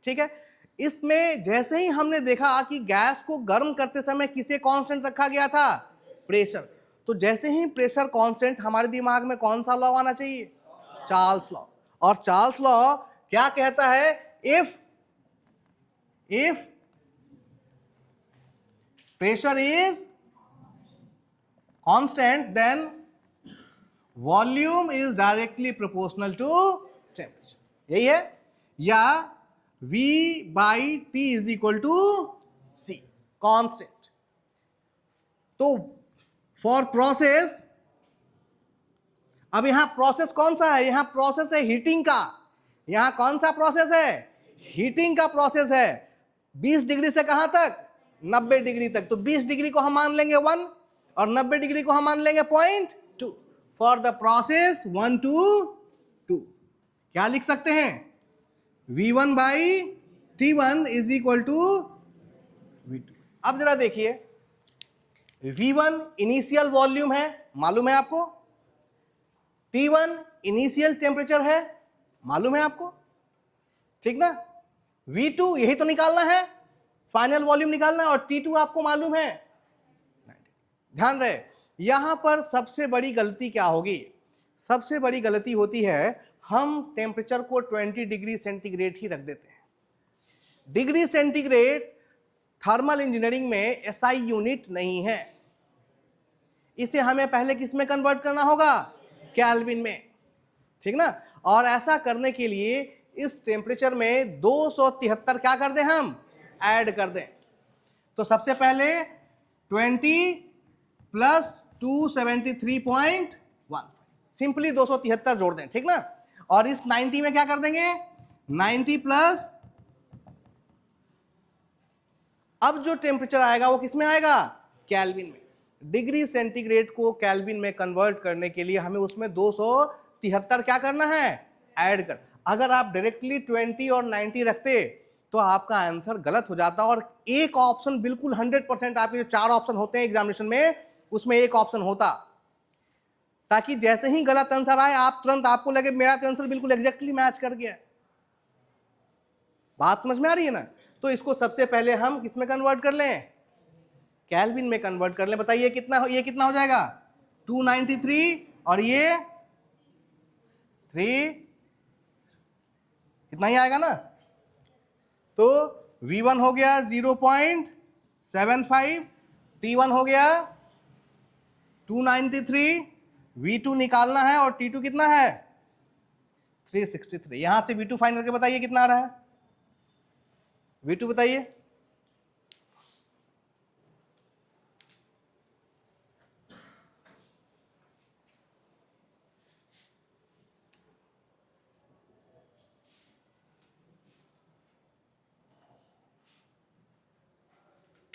Speaker 1: ठीक है, इसमें जैसे ही हमने देखा कि गैस को गर्म करते समय किसे कांस्टेंट रखा गया था, प्रेशर। तो जैसे ही प्रेशर कांस्टेंट, हमारे दिमाग में कौन सा लॉ आना चाहिए, चार्ल्स लॉ। और चार्ल्स लॉ क्या कहता है, if pressure is constant then volume is directly proportional to temperature. यही है, या V by T is equal to C, constant. तो फॉर प्रोसेस, अब यहां प्रोसेस कौन सा है, यहां प्रोसेस है हीटिंग का। यहां कौन सा प्रोसेस है, हीटिंग का प्रोसेस है। 20 डिग्री से कहां तक, 90 डिग्री तक। तो 20 डिग्री को हम मान लेंगे 1 और 90 डिग्री को हम मान लेंगे 0.2 फॉर द प्रोसेस 1 to 2। क्या लिख सकते हैं, V1 by T1 is equal to V2। अब जरा देखिए, V1 इनिशियल वॉल्यूम है, मालूम है आपको, T1 इनिशियल टेम्परेचर है, मालूम है आपको, ठीक ना। V2 यही तो निकालना है, फाइनल वॉल्यूम निकालना है, और T2 आपको मालूम है। ध्यान रहे, यहां पर सबसे बड़ी गलती क्या होगी, सबसे बड़ी गलती होती है हम टेम्परेचर को 20 डिग्री सेंटीग्रेड ही रख देते हैं। डिग्री सेंटीग्रेड थर्मल इंजीनियरिंग में एसआई यूनिट नहीं है, इसे हमें पहले किस में कन्वर्ट करना होगा, केल्विन में, ठीक ना। और ऐसा करने के लिए इस टेम्परेचर में 273 क्या कर दें, हम ऐड कर दें। तो सबसे पहले 20 प्लस 273.1, सिंपली 273 जोड़ दें, ठीक ना। और इस 90 में क्या कर देंगे, 90 प्लस, अब जो टेम्परेचर आएगा वो किस में आएगा, केल्विन में। डिग्री सेंटीग्रेड को केल्विन में कन्वर्ट करने के लिए हमें उसमें 273 क्या करना है, ऐड कर। अगर आप डायरेक्टली 20 और 90 रखते तो आपका आंसर गलत हो जाता, और एक ऑप्शन बिल्कुल 100%, आपके जो 4 ऑप्शन होते हैं एग्जामिनेशन में, उसमें एक ऑप्शन होता, ताकि जैसे ही गलत आंसर आए आप तुरंत, आपको लगे मेरा तो आंसर बिल्कुल एग्जैक्टली मैच कर गया। बात समझ में आ रही है ना। तो इसको सबसे पहले हम किस में कन्वर्ट कर लें, केल्विन में कन्वर्ट कर लें। बताइए कितना, ये कितना हो जाएगा, 293, और ये 3, इतना ही आएगा ना। तो V1 हो गया 0.75, T1 हो गया 293, V2 निकालना है, और T2 कितना है 363। यहां से V2 फाइंड करके बताइए कितना आ रहा है, V2 बताइए।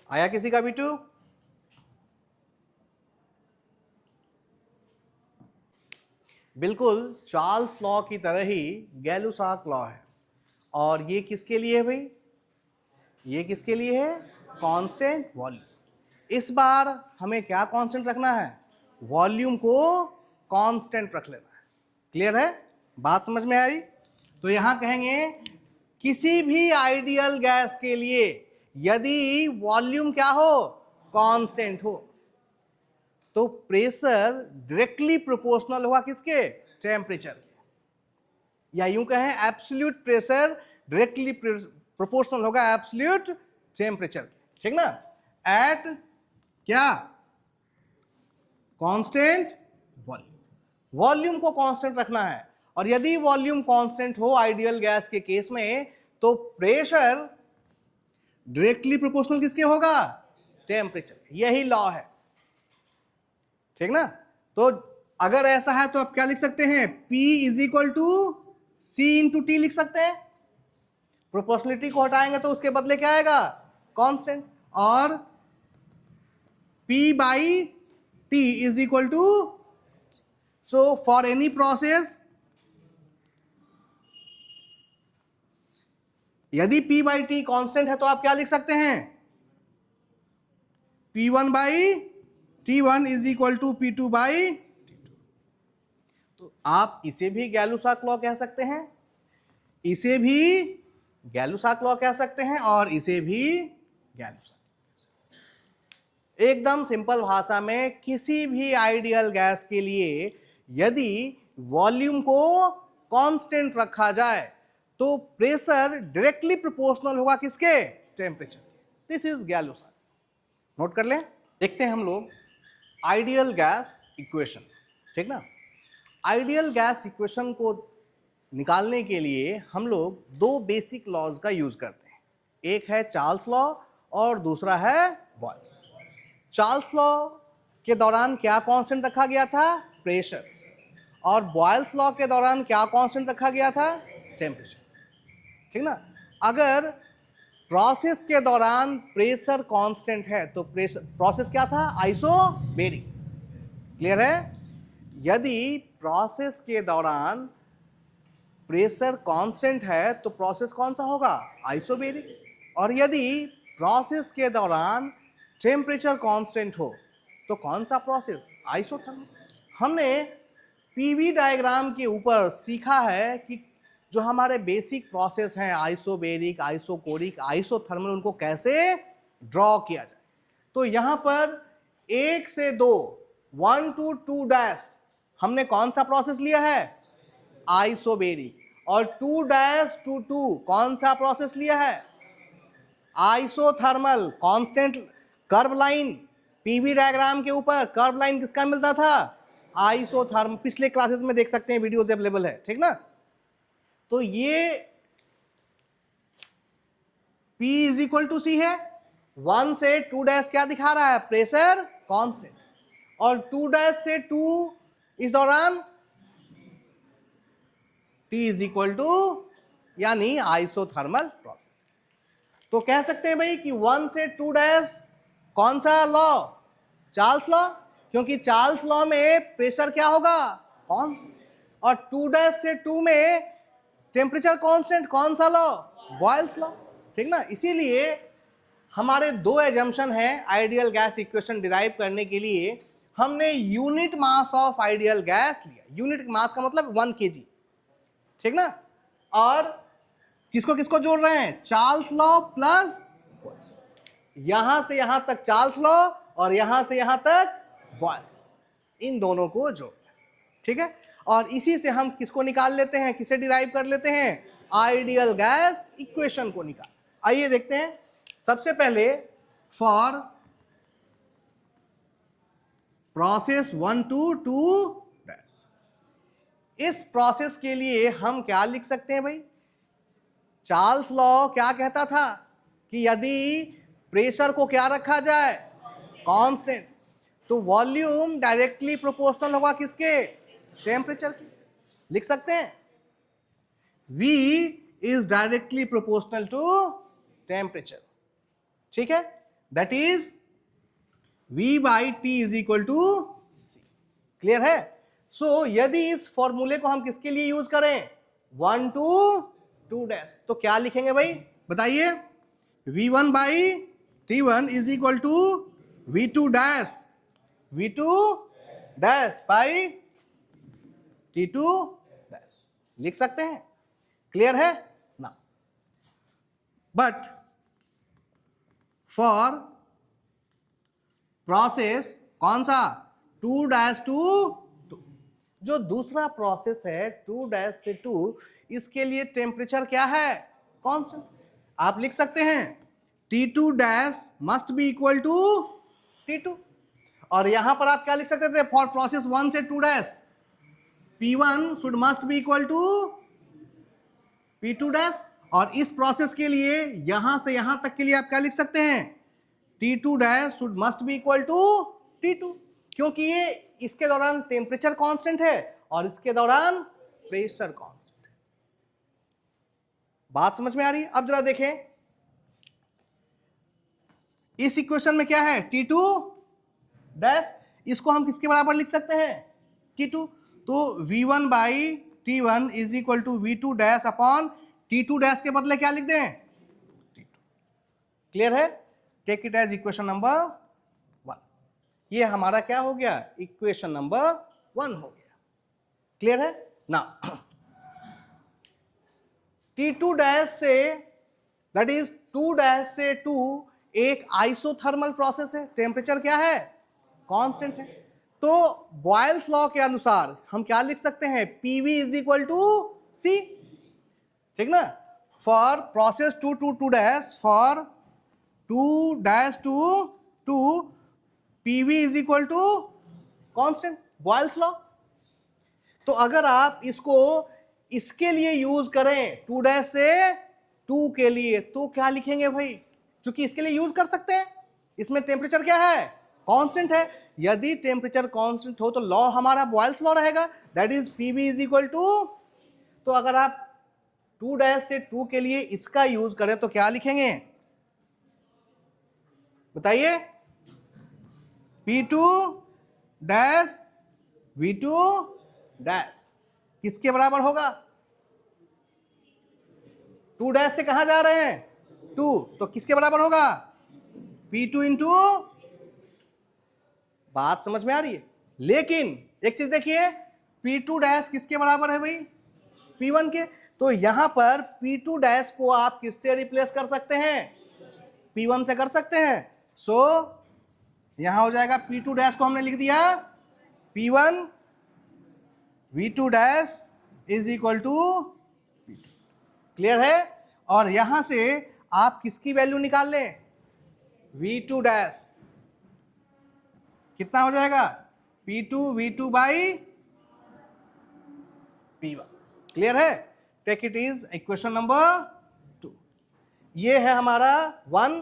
Speaker 1: आया किसी का V2? बिल्कुल चार्ल्स लॉ की तरह ही गैलुसाक लॉ है, और ये किसके लिए है भाई, ये किसके लिए है, कांस्टेंट वॉल्यूम। इस बार हमें क्या कांस्टेंट रखना है, वॉल्यूम को कांस्टेंट रख लेना है। क्लियर है, बात समझ में आई। तो यहां कहेंगे किसी भी आइडियल गैस के लिए यदि वॉल्यूम क्या हो, कांस्टेंट हो, तो प्रेशर डायरेक्टली प्रोपोर्शनल होगा किसके, टेम्परेचर के, या यूं कहें एब्सोल्यूट प्रेशर डायरेक्टली प्रोपोर्शनल होगा एब्सोल्यूट टेम्परेचर, ठीक ना, एट क्या, कांस्टेंट वॉल्यूम। वॉल्यूम को कांस्टेंट रखना है, और यदि वॉल्यूम कांस्टेंट हो आइडियल गैस के केस में, तो प्रेशर डायरेक्टली प्रोपोर्शनल किसके होगा, टेम्परेचर। यही लॉ है, ठीक ना। तो अगर ऐसा है तो आप क्या लिख सकते हैं, P is equal to C into T लिख सकते हैं। प्रोपोर्शनलिटी को हटाएंगे तो उसके बदले क्या आएगा, कांस्टेंट, और P by T is equal to, so for any process, यदि P बाई टी कॉन्स्टेंट है तो आप क्या लिख सकते हैं, P1 by T1 is equal to P2 by T2। तो आप इसे भी गैलुसाक लॉ कह सकते हैं, इसे भी गैलुसाक लॉ कह सकते हैं, और इसे भी गैलुसाक। एकदम सिंपल भाषा में, किसी भी आइडियल गैस के लिए यदि वॉल्यूम को कांस्टेंट रखा जाए तो प्रेशर डायरेक्टली प्रोपोर्शनल होगा किसके, टेम्परेचर। दिस इज गैलुसाक, नोट कर लें। देखते हैं हम लोग आइडियल गैस इक्वेशन, ठीक ना। आइडियल गैस इक्वेशन को निकालने के लिए हम लोग दो बेसिक लॉज का यूज करते हैं, एक है चार्ल्स लॉ और दूसरा है बॉयल्स। चार्ल्स लॉ के दौरान क्या कांस्टेंट रखा गया था, प्रेशर, और बॉयल्स लॉ के दौरान क्या कांस्टेंट रखा गया था, टेम्परेचर, ठीक ना। अगर प्रोसेस के दौरान प्रेशर कांस्टेंट है तो प्रोसेस क्या था, आइसोबेरिक, क्लियर है। यदि प्रोसेस के दौरान प्रेशर कांस्टेंट है तो प्रोसेस कौन सा होगा, आइसोबेरिक, और यदि प्रोसेस के दौरान टेम्परेचर कांस्टेंट हो तो कौन सा प्रोसेस, आइसोथर्मल। हमने पीवी डायग्राम के ऊपर सीखा है कि जो हमारे बेसिक प्रोसेस हैं, आइसोबेरिक, आइसोकोरिक, आइसोथर्मल, उनको कैसे ड्रॉ किया जाए। तो यहां पर 1 से 2, 1 to 2 डैश, हमने कौन सा प्रोसेस लिया है, आइसोबेरिक, और 2 डैश टू 2 कौन सा प्रोसेस लिया है, isothermal. Constant curve line, PV diagram के ऊपर कर्व लाइन किसका मिलता था, आइसोथर्मल। पिछले क्लासेस में देख सकते हैं, वीडियोस अवेलेबल है, ठीक ना। तो ये P इज इक्वल टू सी है, 1 से 2 डैश क्या दिखा रहा है, प्रेशर कांस्टेंट, और 2 डैश से 2 इस दौरान T इज इक्वल टू, यानी आइसोथर्मल प्रोसेस। तो कह सकते हैं भाई कि 1 से 2 डैश कौन सा लॉ, चार्ल्स लॉ, क्योंकि चार्ल्स लॉ में प्रेशर क्या होगा, कांस्टेंट, और 2 डैश से 2 में टेम्परेचर कांस्टेंट, कौन सा लॉ, बॉयल्स लॉ, ठीक ना। इसीलिए हमारे दो एजम्पशन हैं आइडियल गैस इक्वेशन डिराइव करने के लिए। हमने unit mass of ideal gas लिया, यूनिट मास का मतलब 1 kg, ठीक ना, और किसको किसको जोड़ रहे हैं, चार्ल्स लॉ प्लस, यहां से यहां तक चार्ल्स लॉ और यहां से यहां तक बॉयल्स, इन दोनों को जोड़, ठीक है। और इसी से हम किसको निकाल लेते हैं, किसे डिराइव कर लेते हैं, आइडियल गैस इक्वेशन को निकाल। आइए देखते हैं। सबसे पहले फॉर प्रोसेस 1 to 2 डैश, इस प्रोसेस के लिए हम क्या लिख सकते हैं भाई, चार्ल्स लॉ क्या कहता था कि यदि प्रेशर को क्या रखा जाए, कांस्टेंट, तो वॉल्यूम डायरेक्टली प्रोपोर्शनल होगा किसके, टेम्परेचर की। लिख सकते हैं V is directly proportional to temperature, ठीक है, that is V by T is equal to C, clear है। सो यदि इस फॉर्मूले को हम किसके लिए यूज करें, 1 to 2 डैश, तो क्या लिखेंगे भाई बताइए, V1 by T1 is equal to V2 dash, V2 dash by T2 dash, लिख सकते हैं, क्लियर है ना। बट फॉर प्रोसेस कौन सा, 2 डैश टू 2, जो दूसरा प्रोसेस है 2 डैश से 2, इसके लिए टेम्परेचर क्या है, कांस्टेंट, आप लिख सकते हैं T2 dash must be equal to T2, और यहां पर आप क्या लिख सकते थे फॉर प्रोसेस 1 से 2 dash P1 should must be equal to P2 dash, और इस प्रोसेस के लिए यहां से यहां तक के लिए आप क्या लिख सकते हैं T2 dash should must be equal to T2, क्योंकि ये इसके दौरान टेम्परेचर कांस्टेंट है और इसके दौरान प्रेशर कांस्टेंट। बात समझ में आ रही है? अब जरा देखें इस इक्वेशन में क्या है T2 डैश, इसको हम किसके बराबर लिख सकते हैं T2, तो V1 by T1 is equal to V2 dash upon T2 dash के बदले क्या लिख दें T2। क्लियर है? Take it as equation number 1। ये हमारा क्या हो गया इक्वेशन नंबर 1 हो गया। क्लियर है ना? T2 dash say that is 2 dash से 2 एक आइसोथर्मल प्रोसेस है, टेम्परेचर क्या है कांस्टेंट है, तो बॉयल्स लॉ के अनुसार हम क्या लिख सकते हैं PV is equal to C, ठीक ना, for process 2 to 2 dash for 2 dash to 2 PV is equal to constant, Boyle's law. तो अगर आप इसको इसके लिए यूज करें 2 डैश से 2 के लिए तो क्या लिखेंगे भाई, क्योंकि इसके लिए यूज कर सकते हैं, इसमें टेम्परेचर क्या है कांस्टेंट है, यदि टेम्परेचर कांस्टेंट हो तो लॉ हमारा बॉयल्स लॉ रहेगा, that is PV is equal to. तो अगर आप 2 डैश से 2 के लिए इसका यूज करें तो क्या लिखेंगे बताइए, P2 डैश V2 डैश किसके बराबर होगा, 2 डैश से कहां जा रहे हैं 2, तो किसके बराबर होगा P2 इंटू। बात समझ में आ रही है? लेकिन एक चीज देखिए P2 डैश किसके बराबर है भाई P1 के, तो यहां पर P2 डैश को आप किससे रिप्लेस कर सकते हैं P1 से कर सकते हैं, सो यहां हो जाएगा P2 डैश को हमने लिख दिया P1 V2 dash is equal to P2। Clear है? और यहां से आप किसकी वैल्यू निकाल लें V2 डैश, कितना हो जाएगा P2 V2 by P1। Clear है? Take it is equation number 2। ये है हमारा 1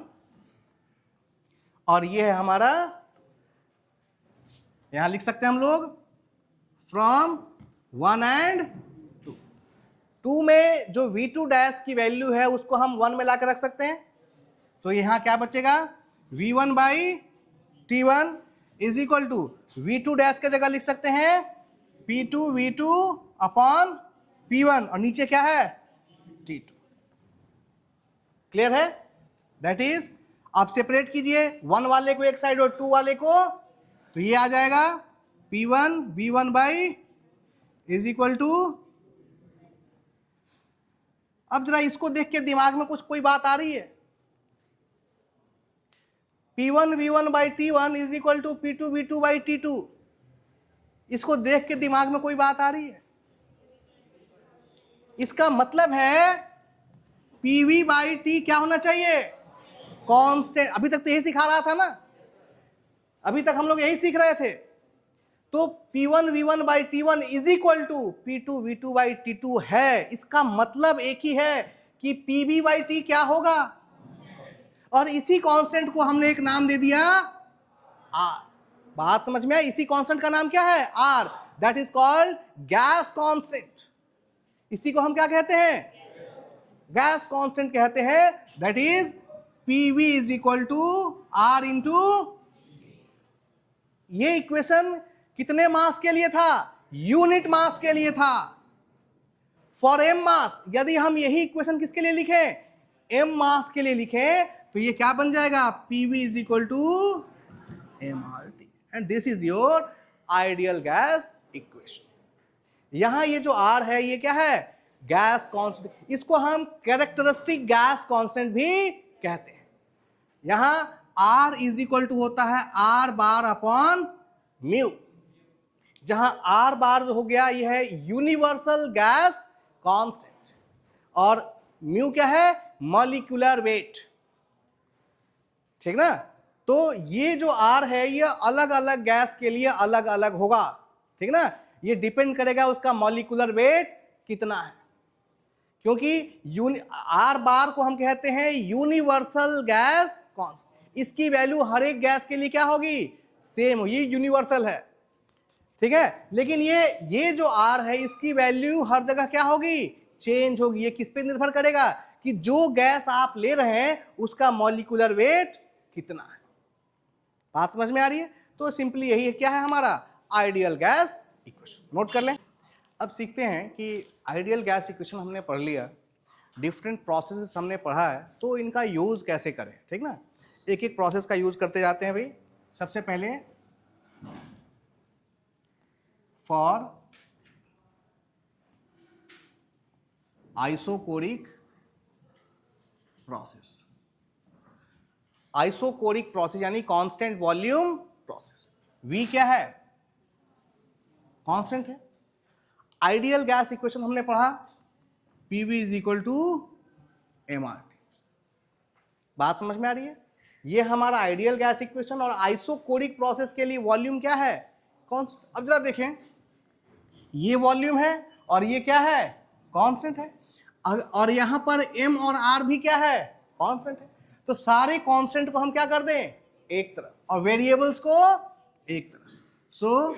Speaker 1: और ये है हमारा, यहां लिख सकते हैं हम लोग फ्रॉम 1 एंड 2। 2 में जो V2 डैश की वैल्यू है उसको हम 1 में लाकर रख सकते हैं, तो यहां क्या बचेगा V1 by T1 is equal to V2 dash के जगह लिख सकते हैं P2 V2 अपॉन P1 और नीचे क्या है T2। क्लियर है? दैट इज आप सेपरेट कीजिए 1 वाले को एक साइड और 2 वाले को, तो ये आ जाएगा P1 V1 by is equal to. अब जरा इसको देख के दिमाग में कुछ कोई बात आ रही है, P1 V1 by T1 is equal to P2 V2 by T2, इसको देख के दिमाग में कोई बात आ रही है? इसका मतलब है PV बाई T क्या होना चाहिए कांस्टेंट। अभी तक तो यही सिखा रहा था ना, अभी तक हम लोग यही सीख रहे थे, तो P1 V1 by T1 is equal to P2 V2 by T2 है, इसका मतलब एक ही है कि PV बाई T क्या होगा, और इसी कांस्टेंट को हमने एक नाम दे दिया R। बात समझ में आई? इसी कांस्टेंट का नाम क्या है R, that is called gas constant. इसी को हम क्या कहते हैं गैस कांस्टेंट कहते हैं, that is PV is equal to R into. ये इक्वेशन कितने मास के लिए था यूनिट मास के लिए था, फॉर m मास। यदि हम यही इक्वेशन किसके लिए लिखें m मास के लिए लिखें तो ये क्या बन जाएगा PV is equal to mRT, and this is your ideal gas equation. यहां ये जो R है ये क्या है गैस कांस्टेंट, इसको हम कैरेक्टरिस्टिक गैस कांस्टेंट भी कहते हैं। यहां R इज इक्वल टू होता है R बार अपॉन म्यू, जहां R बार हो गया यह है यूनिवर्सल गैस कांस्टेंट और म्यू क्या है मॉलिक्यूलर वेट, ठीक ना। तो ये जो R है ये अलग अलग गैस के लिए अलग अलग होगा, ठीक ना। ये डिपेंड करेगा उसका मॉलिक्यूलर वेट कितना है, क्योंकि R बार को हम कहते हैं यूनिवर्सल गैस कांस्टेंट। इसकी वैल्यू हर एक गैस के लिए क्या होगी, सेम, ये यूनिवर्सल है, ठीक है। लेकिन ये जो R है इसकी वैल्यू हर जगह क्या होगी, चेंज होगी। ये किस पे निर्भर करेगा कि जो गैस आप ले रहे हैं उसका मॉलिक्यूलर वेट कितना है। बात समझ में आ रही है। तो सिंपली यही है, क्या है हमारा आइडियल गैस इक्वेशन। नोट कर लें। अब सीखते हैं कि आइडियल गैस इक्वेशन हमने पढ़ लिया, डिफरेंट प्रोसेसेस हमने पढ़ा है, तो इनका यूज कैसे करें, ठीक ना। एक एक प्रोसेस का यूज करते जाते हैं भाई। सबसे पहले for isochoric process, isochoric process यानी कांस्टेंट वॉल्यूम प्रोसेस। V क्या है, कांस्टेंट है। आइडियल गैस इक्वेशन हमने पढ़ा, PV is equal to mRT। बात समझ में आ रही है। ये हमारा आइडियल गैस इक्वेशन, और आइसोकोरिक प्रोसेस के लिए वॉल्यूम क्या है, कांस्टेंट। अब जरा देखें, ये वॉल्यूम है और ये क्या है, कांस्टेंट है, और यहां पर M और R भी क्या है, कांस्टेंट है। तो सारे कांस्टेंट को हम क्या कर दें, एक तरफ, और वेरिएबल्स को एक तरफ। सो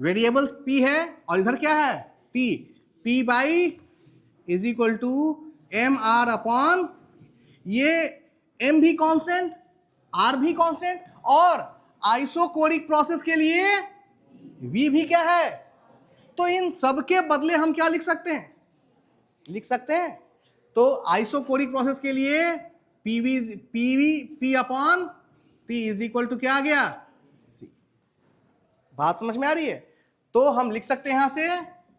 Speaker 1: वेरिएबल P है और इधर क्या है, P by is equal to MR upon, ये M भी कांस्टेंट, R भी कांस्टेंट, और आइसोकोरिक प्रोसेस के लिए V भी क्या है। तो इन सब के बदले हम क्या लिख सकते हैं, तो आइसोकोरिक प्रोसेस के लिए P upon P is equal to क्या आ गया, C। बात समझ में आ रही है। तो हम लिख सकते हैं यहां से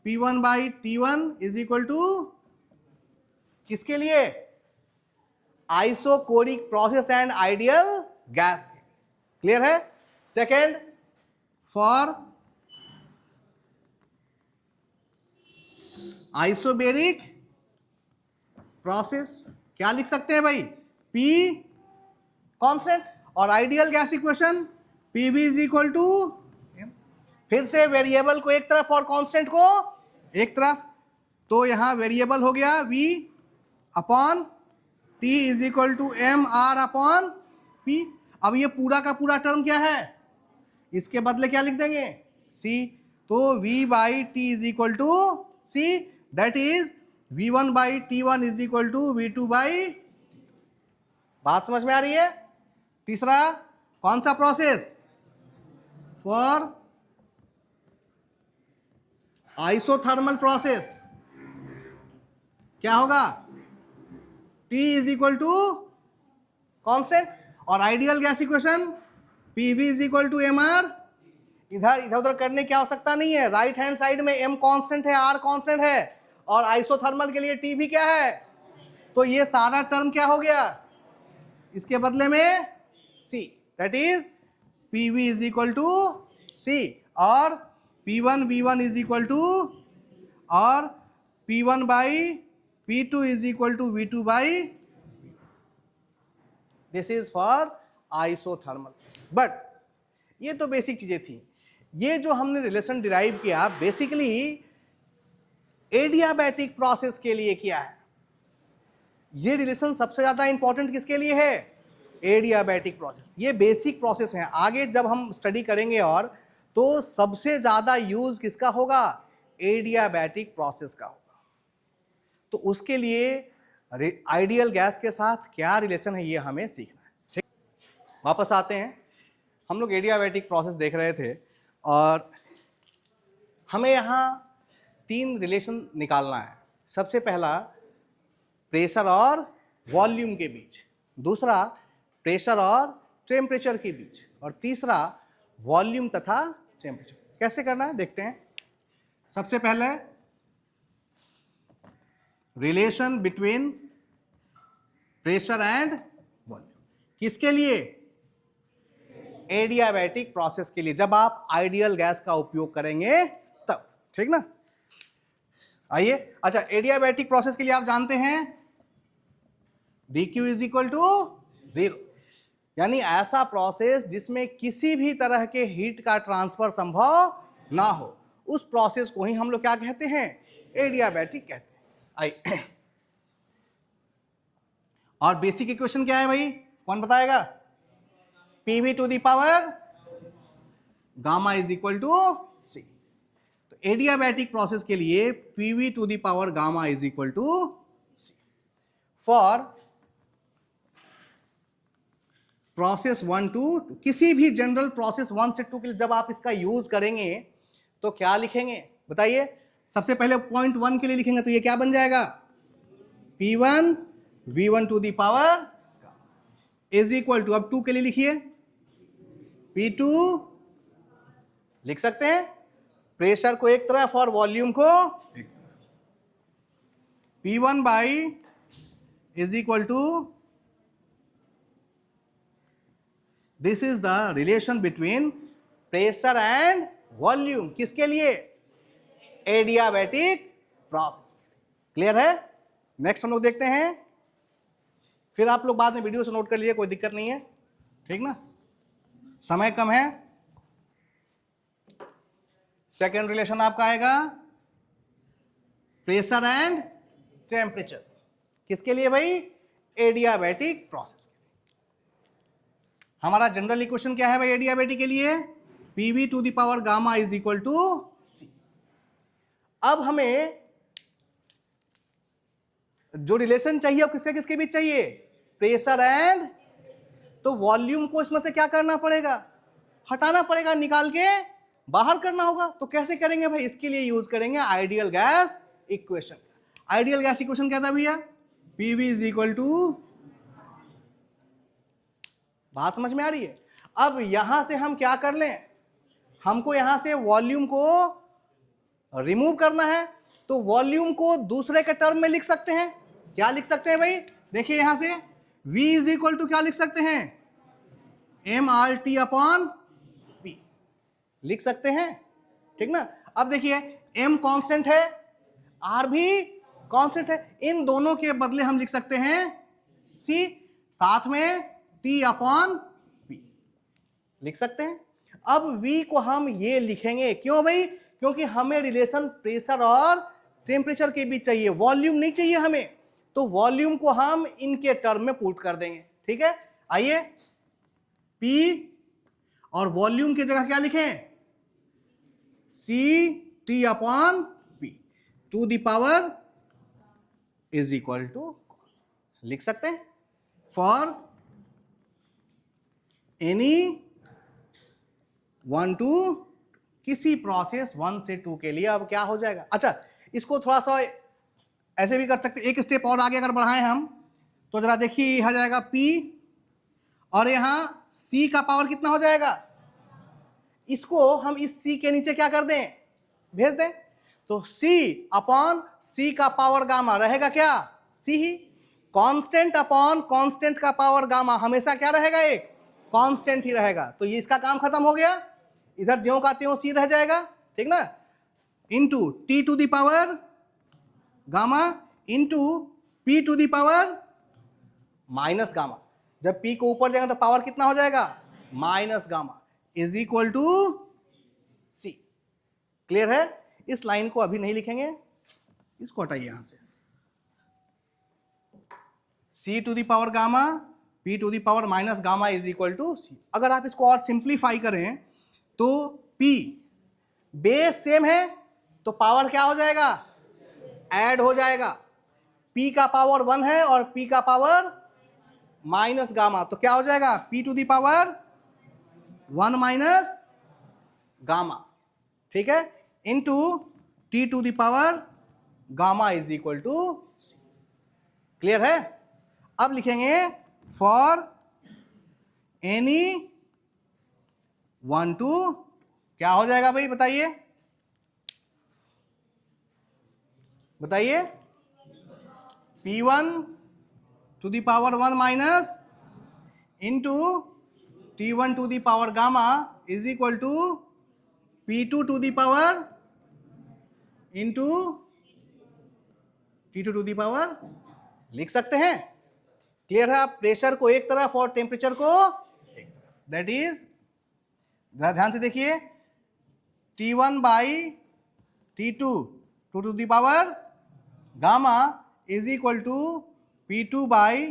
Speaker 1: P1 by T1 is equal to किसके लिए, isochoric process and ideal gas. Clear है। सेकेंड, फॉर आइसोबेरिक प्रोसेस क्या लिख सकते हैं भाई, P कांस्टेंट, और ideal gas equation PV is equal to, फिर से वेरिएबल को एक तरफ और कांस्टेंट को एक तरफ। तो यहां वेरिएबल हो गया V upon T is equal to MR upon P। अब ये पूरा का पूरा टर्म क्या है, इसके बदले क्या लिख देंगे, C। तो V by T is equal to C, that is V1 by T1 is equal to V2 by. बात समझ में आ रही है। तीसरा कौन सा प्रोसेस, फॉर आइसोथर्मल प्रोसेस क्या होगा, T is equal to constant, और ideal gas equation PV is equal to MR। इधर उधर करने की आवश्यकता नहीं है, राइट हैंड साइड में M कांस्टेंट है, R कांस्टेंट है, और आइसोथर्मल के लिए T भी क्या है। तो ये सारा टर्म क्या हो गया, इसके बदले में C, that is PV is equal to C, और P1 V1 is equal to, और P1 by P2 is equal to V2 by. This is for isothermal. But ये तो बेसिक चीजें थी। ये जो हमने रिलेशन डिराइव किया बेसिकली एडियाबैटिक प्रोसेस के लिए किया है। ये रिलेशन सबसे ज्यादा इंपॉर्टेंट किसके लिए है, एडियाबैटिक प्रोसेस। ये बेसिक प्रोसेस है, आगे जब हम स्टडी करेंगे और तो सबसे ज्यादा यूज किसका होगा, एडियाबैटिक प्रोसेस का होगा। तो उसके लिए आइडियल गैस के साथ क्या रिलेशन है ये हमें सीखना है। ठीक, वापस आते हैं। हम लोग एडियाबैटिक प्रोसेस देख रहे थे और हमें यहाँ 3 रिलेशन निकालना है। सबसे पहला प्रेशर और वॉल्यूम के बीच, दूसरा प्रेशर और टेम्परेचर के बीच, और तीसरा वॉल्यूम तथा टेम्परेचर। कैसे करना है देखते हैं। सबसे पहले relation between pressure and volume, किसके लिए, एडियाबैटिक प्रोसेस के लिए, जब आप आइडियल गैस का उपयोग करेंगे तब। ठीक ना। आइए, अच्छा, एडियाबैटिक प्रोसेस के लिए आप जानते हैं D Q is equal to 0। यानी ऐसा प्रोसेस जिसमें किसी भी तरह के हीट का ट्रांसफर संभव ना हो, उस प्रोसेस को ही हम लोग क्या कहते हैं, एडियाबैटिक कहते हैं। आई और बेसिक इक्वेशन क्या है भाई, कौन बताएगा? PV to the power gamma is equal to C. तो एडियाबैटिक प्रोसेस के लिए PV to the power gamma is equal to C. For process 1 to, किसी भी जनरल प्रोसेस 1 से 2 के लिए जब आप इसका यूज करेंगे तो क्या लिखेंगे बताइए? सबसे पहले पॉइंट 1 के लिए लिखेंगे तो ये क्या बन जाएगा, P1 V1 to the power is equal to, अब 2 के लिए लिखिए P2, लिख सकते हैं प्रेशर को एक तरफ और वॉल्यूम को एक तरफ, P1 by is equal to, this is the relation between pressure and volume, किसके लिए, एडियाबैटिक प्रोसेस। क्लियर है? नेक्स्ट हम लोग देखते हैं, फिर आप लोग बाद में वीडियो से नोट कर लीजिए, कोई दिक्कत नहीं है, ठीक ना, समय कम है। सेकेंड रिलेशन आपका आएगा प्रेशर एंड टेम्परेचर, किसके लिए भाई, एडियाबैटिक प्रोसेस। हमारा जनरल इक्वेशन क्या है भाई एडियाबैटिक के लिए, PV to the power gamma is equal to C. अब हमें जो रिलेशन चाहिए वो किसके किसके बीच चाहिए, प्रेशर एंड, तो वॉल्यूम को इसमें से क्या करना पड़ेगा, हटाना पड़ेगा, निकाल के बाहर करना होगा। तो कैसे करेंगे भाई, इसके लिए यूज करेंगे ideal gas equation. Ideal gas equation क्या था भैया, पीवी इज इक्वल टू, बात समझ में आ रही है? अब यहां से हम क्या कर लें, हमको यहां से वॉल्यूम को रिमूव करना है, तो वॉल्यूम को दूसरे के टर्म में लिख सकते हैं। क्या लिख सकते हैं भाई, देखिए यहां से V इज इक्वल टू क्या लिख सकते हैं, MRT अपॉन P लिख सकते हैं, ठीक ना। अब देखिए M कांस्टेंट है, R भी कांस्टेंट है, इन दोनों के बदले हम लिख सकते हैं C, साथ में T अपॉन P लिख सकते हैं। अब V को हम ये लिखेंगे, क्यों भाई, क्योंकि हमें रिलेशन प्रेशर और टेम्परेचर के बीच चाहिए, वॉल्यूम नहीं चाहिए हमें, तो वॉल्यूम को हम इनके टर्म में पुट कर देंगे, ठीक है। आइए P और वॉल्यूम की जगह क्या लिखें, CT upon P to the power is equal to, लिख सकते हैं फॉर एनी 1 टू, किसी प्रोसेस 1 से 2 के लिए। अब क्या हो जाएगा, अच्छा इसको थोड़ा सा ऐसे भी कर सकते, एक स्टेप और आगे अगर बढ़ाएं हम तो जरा देखिए, यह जाएगा P और यहां C का पावर कितना हो जाएगा, इसको हम इस C के नीचे क्या कर दें, भेज दें, तो C अपॉन C का पावर गामा रहेगा क्या, C ही, कांस्टेंट अपॉन कांस्टेंट का पावर गामा हमेशा क्या रहेगा, एक कांस्टेंट ही रहेगा। तो ये इसका काम खत्म हो गया, इधर ज्यों का त्यों C रह जाएगा, ठीक ना, into T to the power gamma into P to the power minus gamma. जब P को ऊपर जाएगा तो पावर कितना हो जाएगा, minus gamma is equal to C। Clear है? इस लाइन को अभी नहीं लिखेंगे, इसको हटाइए यहां से, C to the power gamma P to the power minus gamma is equal to C। अगर आप इसको और सिंप्लीफाई करें तो P बेस सेम है तो पावर क्या हो जाएगा, ऐड हो जाएगा। P का पावर 1 है और P का पावर माइनस गामा, तो क्या हो जाएगा, P to the power 1 minus gamma, ठीक है, into T to the power gamma is equal to C। Clear है? अब लिखेंगे फॉर एनी 1 टू, क्या हो जाएगा भाई बताइए, बताइए, P1 to the power 1 minus into T1 to the power gamma is equal to P2 to the power into T2 to the power, लिख सकते हैं। क्लियर है? आप प्रेशर को एक तरफ और टेम्परेचर को एक तरफ, दैट इज, जरा ध्यान से देखिए, T1 by T2 to the power gamma is equal to P2 by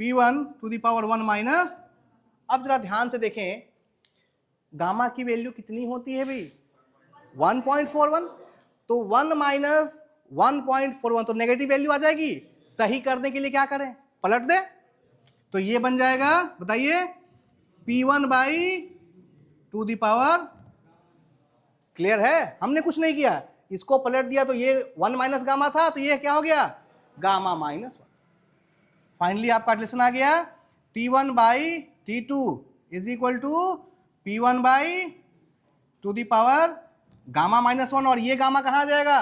Speaker 1: P1 to the power 1 minus. अब जरा ध्यान से देखें, गामा की वैल्यू कितनी होती है भाई? 1.41। तो 1 माइनस 1.41 तो नेगेटिव वैल्यू आ जाएगी। सही करने के लिए क्या करें? पलट दे, तो ये बन जाएगा, बताइए, P1 by to the power, clear है? हमने कुछ नहीं किया, इसको पलट दिया तो ये 1 माइनस गामा था, तो ये क्या हो गया? Gamma minus 1। फाइनली आपका रिलेशन आ गया, T1 by T2 is equal to P1 by to the power gamma minus 1, और ये गामा कहां आ जाएगा?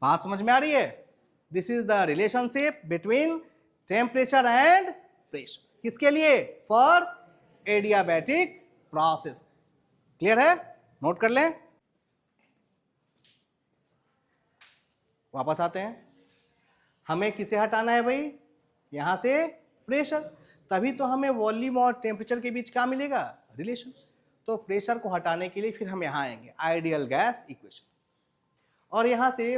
Speaker 1: बात समझ में आ रही है? This is the relationship between temperature and pressure. किसके लिए? For adiabatic process. क्लियर है? नोट कर लें। वापस आते हैं, हमें किसे हटाना है भाई? यहां से प्रेशर, तभी तो हमें वॉल्यूम और टेम्परेचर के बीच क्या मिलेगा? रिलेशन। तो प्रेशर को हटाने के लिए फिर हम यहां आएंगे, आइडियल गैस इक्वेशन, और यहां से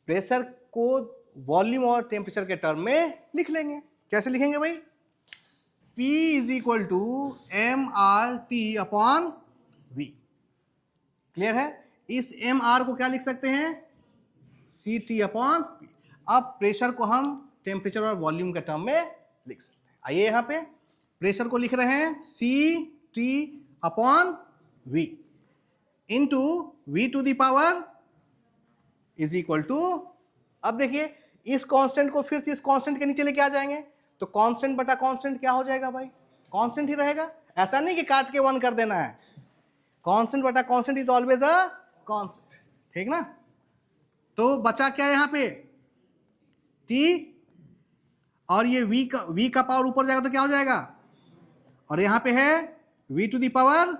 Speaker 1: प्रेशर को वॉल्यूम और टेम्परेचर के टर्म में लिख लेंगे। कैसे लिखेंगे भाई? P is equal to mRT upon V। Clear है? इस mR को क्या लिख सकते हैं? CT upon V। अब प्रेशर को हम टेम्परेचर और वॉल्यूम के टर्म में लिख सकते हैं। आइए यहां पे प्रेशर को लिख रहे हैं CT upon V into V to the power is equal to, अब देखिए इस कांस्टेंट को फिर से इस कांस्टेंट के नीचे लेके आ जाएंगे, तो कांस्टेंट बटा कांस्टेंट क्या हो जाएगा भाई? कांस्टेंट ही रहेगा। ऐसा नहीं कि काट के 1 कर देना है, कांस्टेंट बटा constant is always a constant, ठीक ना? तो बचा क्या यहां पे? T, और ये V का पावर ऊपर जाएगा तो क्या हो जाएगा? और यहां पे है V to the power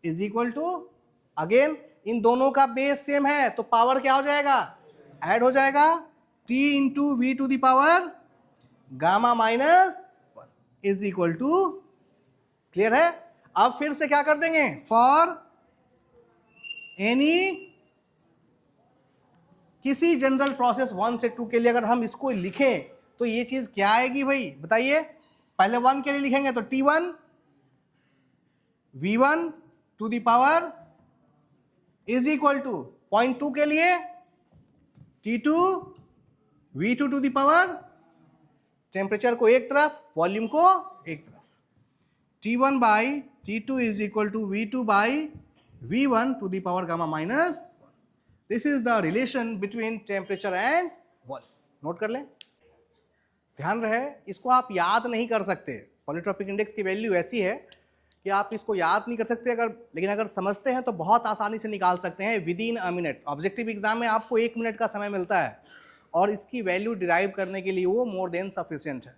Speaker 1: is equal to, again इन दोनों का बेस सेम है तो पावर क्या हो जाएगा? ऐड हो जाएगा, T into V to the power gamma minus is equal to, clear है? अब फिर से क्या कर देंगे? फॉर एनी, किसी जनरल प्रोसेस 1 से 2 के लिए अगर हम इसको लिखें तो ये चीज क्या आएगी भाई? बताइए। पहले 1 के लिए लिखेंगे तो T1 V1 to the power is equal to 0.2 के लिए T2 V2 to the power, temperature को एक तरफ, वॉल्यूम को एक तरफ, T1 by T2 is equal to V2 by V1 to the power gamma minus 1। This is the relation between temperature and volume. Note कर लें, ध्यान रहे, इसको आप याद नहीं कर सकते। पॉलीट्रॉपिक इंडेक्स की वैल्यू ऐसी है कि आप इसको याद नहीं कर सकते, अगर लेकिन अगर समझते हैं तो बहुत आसानी से निकाल सकते हैं with in a minute. Objective exam में आपको 1 मिनट का समय मिलता है और इसकी वैल्यू डिराइव करने के लिए वो मोर देन सफिशिएंट है।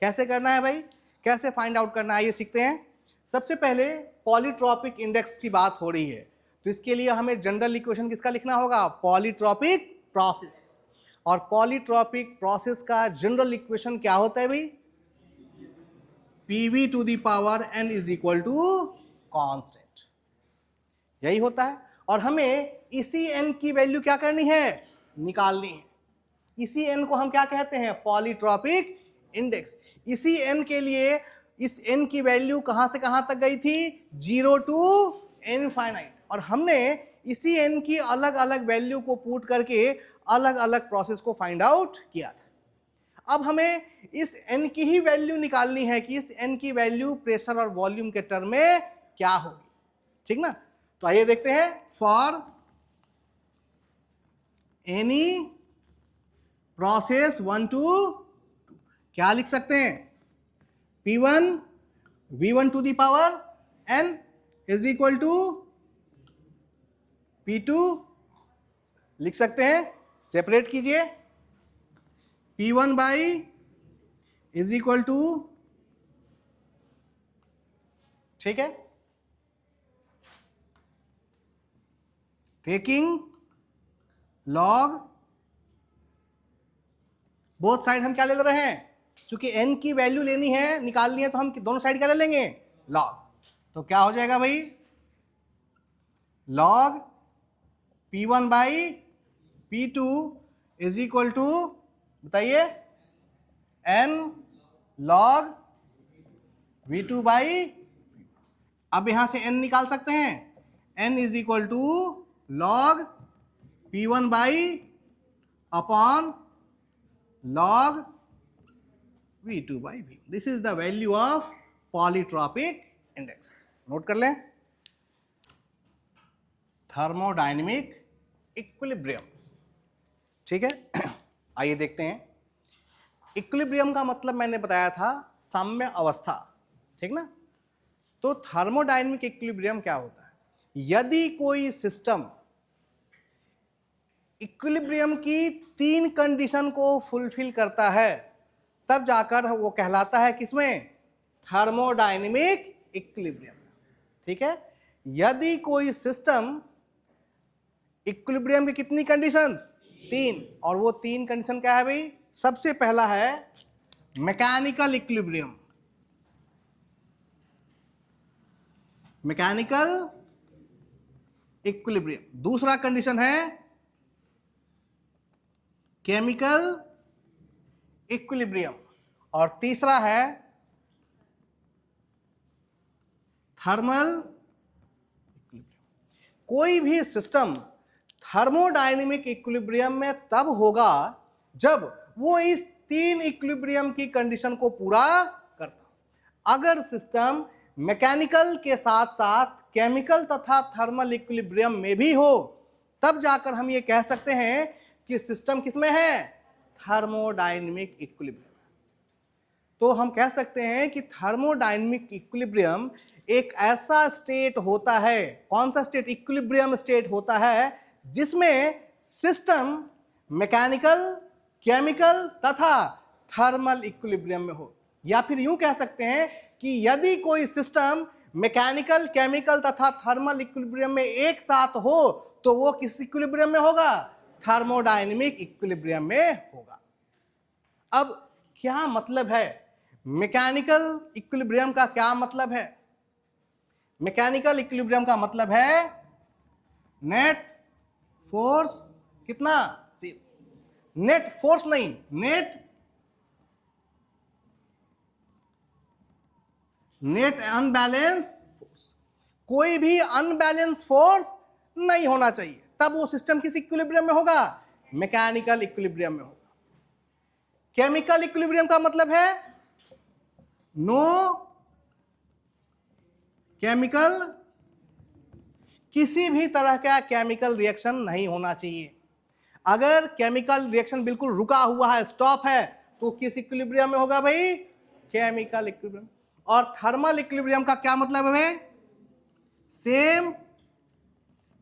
Speaker 1: कैसे करना है भाई? कैसे फाइंड आउट करना है, ये सीखते हैं। सबसे पहले पॉलीट्रॉपिक इंडेक्स की बात हो रही है तो इसके लिए हमें जनरल इक्वेशन किसका लिखना होगा? Polytropic process. और पॉलीट्रॉपिक प्रोसेस का जनरल इक्वेशन क्या होता है भाई? PV to the power n is equal to constant, यही होता है। और हमें इसी n की वैल्यू क्या करनी है? निकालनी है। इसी n को हम क्या कहते हैं? Polytropic index. इसी n के लिए इस n की वैल्यू कहां से कहां तक गई थी? 0 टू इनफाइनाइट। और हमने इसी n की अलग अलग वैल्यू को पुट करके अलग अलग प्रोसेस को फाइंड आउट किया था। अब हमें इस n की ही वैल्यू निकालनी है कि इस n की वैल्यू प्रेशर और वॉल्यूम के टर्म में क्या होगी, ठीक ना? तो आइए देखते हैं। फॉर एनी प्रोसेस 1 टू, क्या लिख सकते हैं? P1 V1 to the power n is equal to P2, लिख सकते हैं, सेपरेट कीजिए, P1 by is equal to, ठीक है, टेकिंग लॉग बोथ साइड हम क्या ले रहे हैं, चूंकि n की वैल्यू लेनी है, निकालनी है, तो हम दोनों साइड क्या ले लेंगे, log। तो क्या हो जाएगा भाई, log P1 by P2 is equal to, बताइए, n log V2 बाई, अब यहां से n निकाल सकते हैं, n is equal to log P1 by upon log V2 by V। This is the value of polytropic index. Note कर लें, thermodynamic equilibrium. ठीक है, आइए देखते हैं। इक्विलिब्रियम का मतलब मैंने बताया था साम्य अवस्था, ठीक ना। तो थर्मोडायनेमिक इक्विलिब्रियम क्या होता है, यदि कोई सिस्टम इक्विलिब्रियम की 3 कंडीशन को फुलफिल करता है, तब जाकर वो कहलाता है किसमें, थर्मोडायनेमिक इक्विलिब्रियम। ठीक है, यदि कोई सिस्टम इक्विलिब्रियम की कितनी कंडीशंस, 3, और वो 3 कंडीशन क्या है भाई, सबसे पहला है मैकेनिकल इक्विलिब्रियम, मैकेनिकल इक्विलिब्रियम। दूसरा कंडीशन है केमिकल इक्विलिब्रियम, और तीसरा है थर्मल इक्विलिब्रियम। कोई भी सिस्टम थर्मोडायनेमिक इक्विलिब्रियम में तब होगा जब वो इस 3 इक्विलिब्रियम की कंडीशन को पूरा करता। अगर सिस्टम मैकेनिकल के साथ साथ केमिकल तथा थर्मल इक्विलिब्रियम में भी हो, तब जाकर हम ये कह सकते हैं कि सिस्टम किसमें है, थर्मोडायनेमिक इक्विलिब्रियम। तो हम कह सकते हैं कि थर्मोडायनेमिक इक्विलिब्रियम एक ऐसा स्टेट होता है, कौन सा स्टेट, इक्विलिब्रियम स्टेट होता है, जिसमें सिस्टम मैकेनिकल, केमिकल तथा थर्मल इक्विलिब्रियम में हो। या फिर यूं कह सकते हैं कि यदि कोई सिस्टम मैकेनिकल, केमिकल तथा थर्मल इक्विलिब्रियम में एक साथ हो, तो वो किस इक्विलिब्रियम में होगा, थर्मोडायनेमिक इक्विलिब्रियम में होगा। अब क्या मतलब है मैकेनिकल इक्विलिब्रियम का, क्या मतलब है, मैकेनिकल इक्विलिब्रियम का मतलब है नेट फोर्स कितना, नेट फोर्स नहीं, नेट अनबैलेंस फोर्स। कोई भी अनबैलेंस फोर्स नहीं होना चाहिए, तब वो सिस्टम किस इक्विलिब्रियम में होगा, मैकेनिकल इक्विलिब्रियम में होगा। केमिकल इक्विलिब्रियम का मतलब है नो केमिकल, किसी भी तरह का केमिकल रिएक्शन नहीं होना चाहिए। अगर केमिकल रिएक्शन बिल्कुल रुका हुआ है, स्टॉप है, तो किस इक्विलिब्रियम में होगा भाई, केमिकल इक्विलिब्रियम। और थर्मल इक्विलिब्रियम का क्या मतलब है, सेम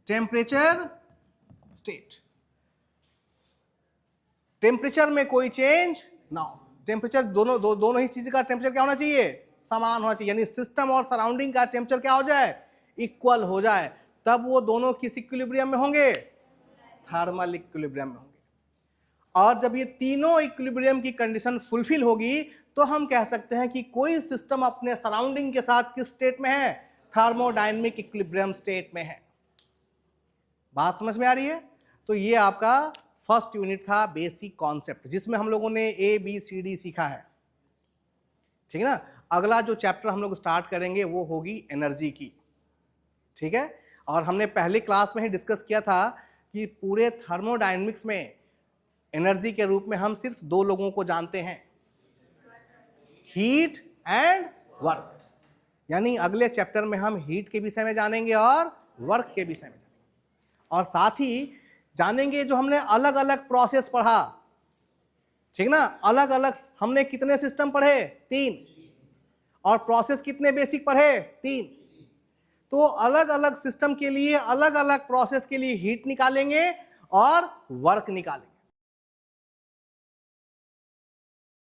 Speaker 1: टेम्परेचर स्टेट, टेम्परेचर में कोई चेंज ना हो। टेम्परेचर दोनों ही चीज का टेम्परेचर क्या होना चाहिए, समान होना चाहिए, यानी सिस्टम और सराउंडिंग का टेम्परेचर क्या हो जाए, इक्वल हो जाए, तब वो दोनों किस इक्विलिब्रियम में होंगे, थर्मल इक्विलिब्रियम में होंगे। और जब ये तीनों इक्विलिब्रियम की कंडीशन फुलफिल होगी, तो हम कह सकते हैं कि कोई सिस्टम अपने सराउंडिंग के साथ किस स्टेट में है, थर्मोडायनेमिक इक्विलिब्रियम स्टेट में है। बात समझ में आ रही है। तो ये आपका फर्स्ट यूनिट था, बेसिक कॉन्सेप्ट, जिसमें हम लोगों ने ABCD सीखा है, ठीक है ना। अगला जो चैप्टर हम लोग स्टार्ट करेंगे वो होगी एनर्जी की, ठीक है। और हमने पहले क्लास में ही डिस्कस किया था कि पूरे थर्मोडायनेमिक्स में एनर्जी के रूप में हम सिर्फ 2 लोगों को जानते हैं, हीट एंड वर्क। यानी अगले चैप्टर में हम हीट के विषय में जानेंगे और वर्क के विषय में जानेंगे, और साथ ही जानेंगे जो हमने अलग अलग प्रोसेस पढ़ा, ठीक ना। अलग अलग हमने कितने सिस्टम पढ़े, 3, और प्रोसेस कितने बेसिक पढ़े, 3। तो अलग अलग सिस्टम के लिए, अलग अलग प्रोसेस के लिए हीट निकालेंगे और वर्क निकालेंगे।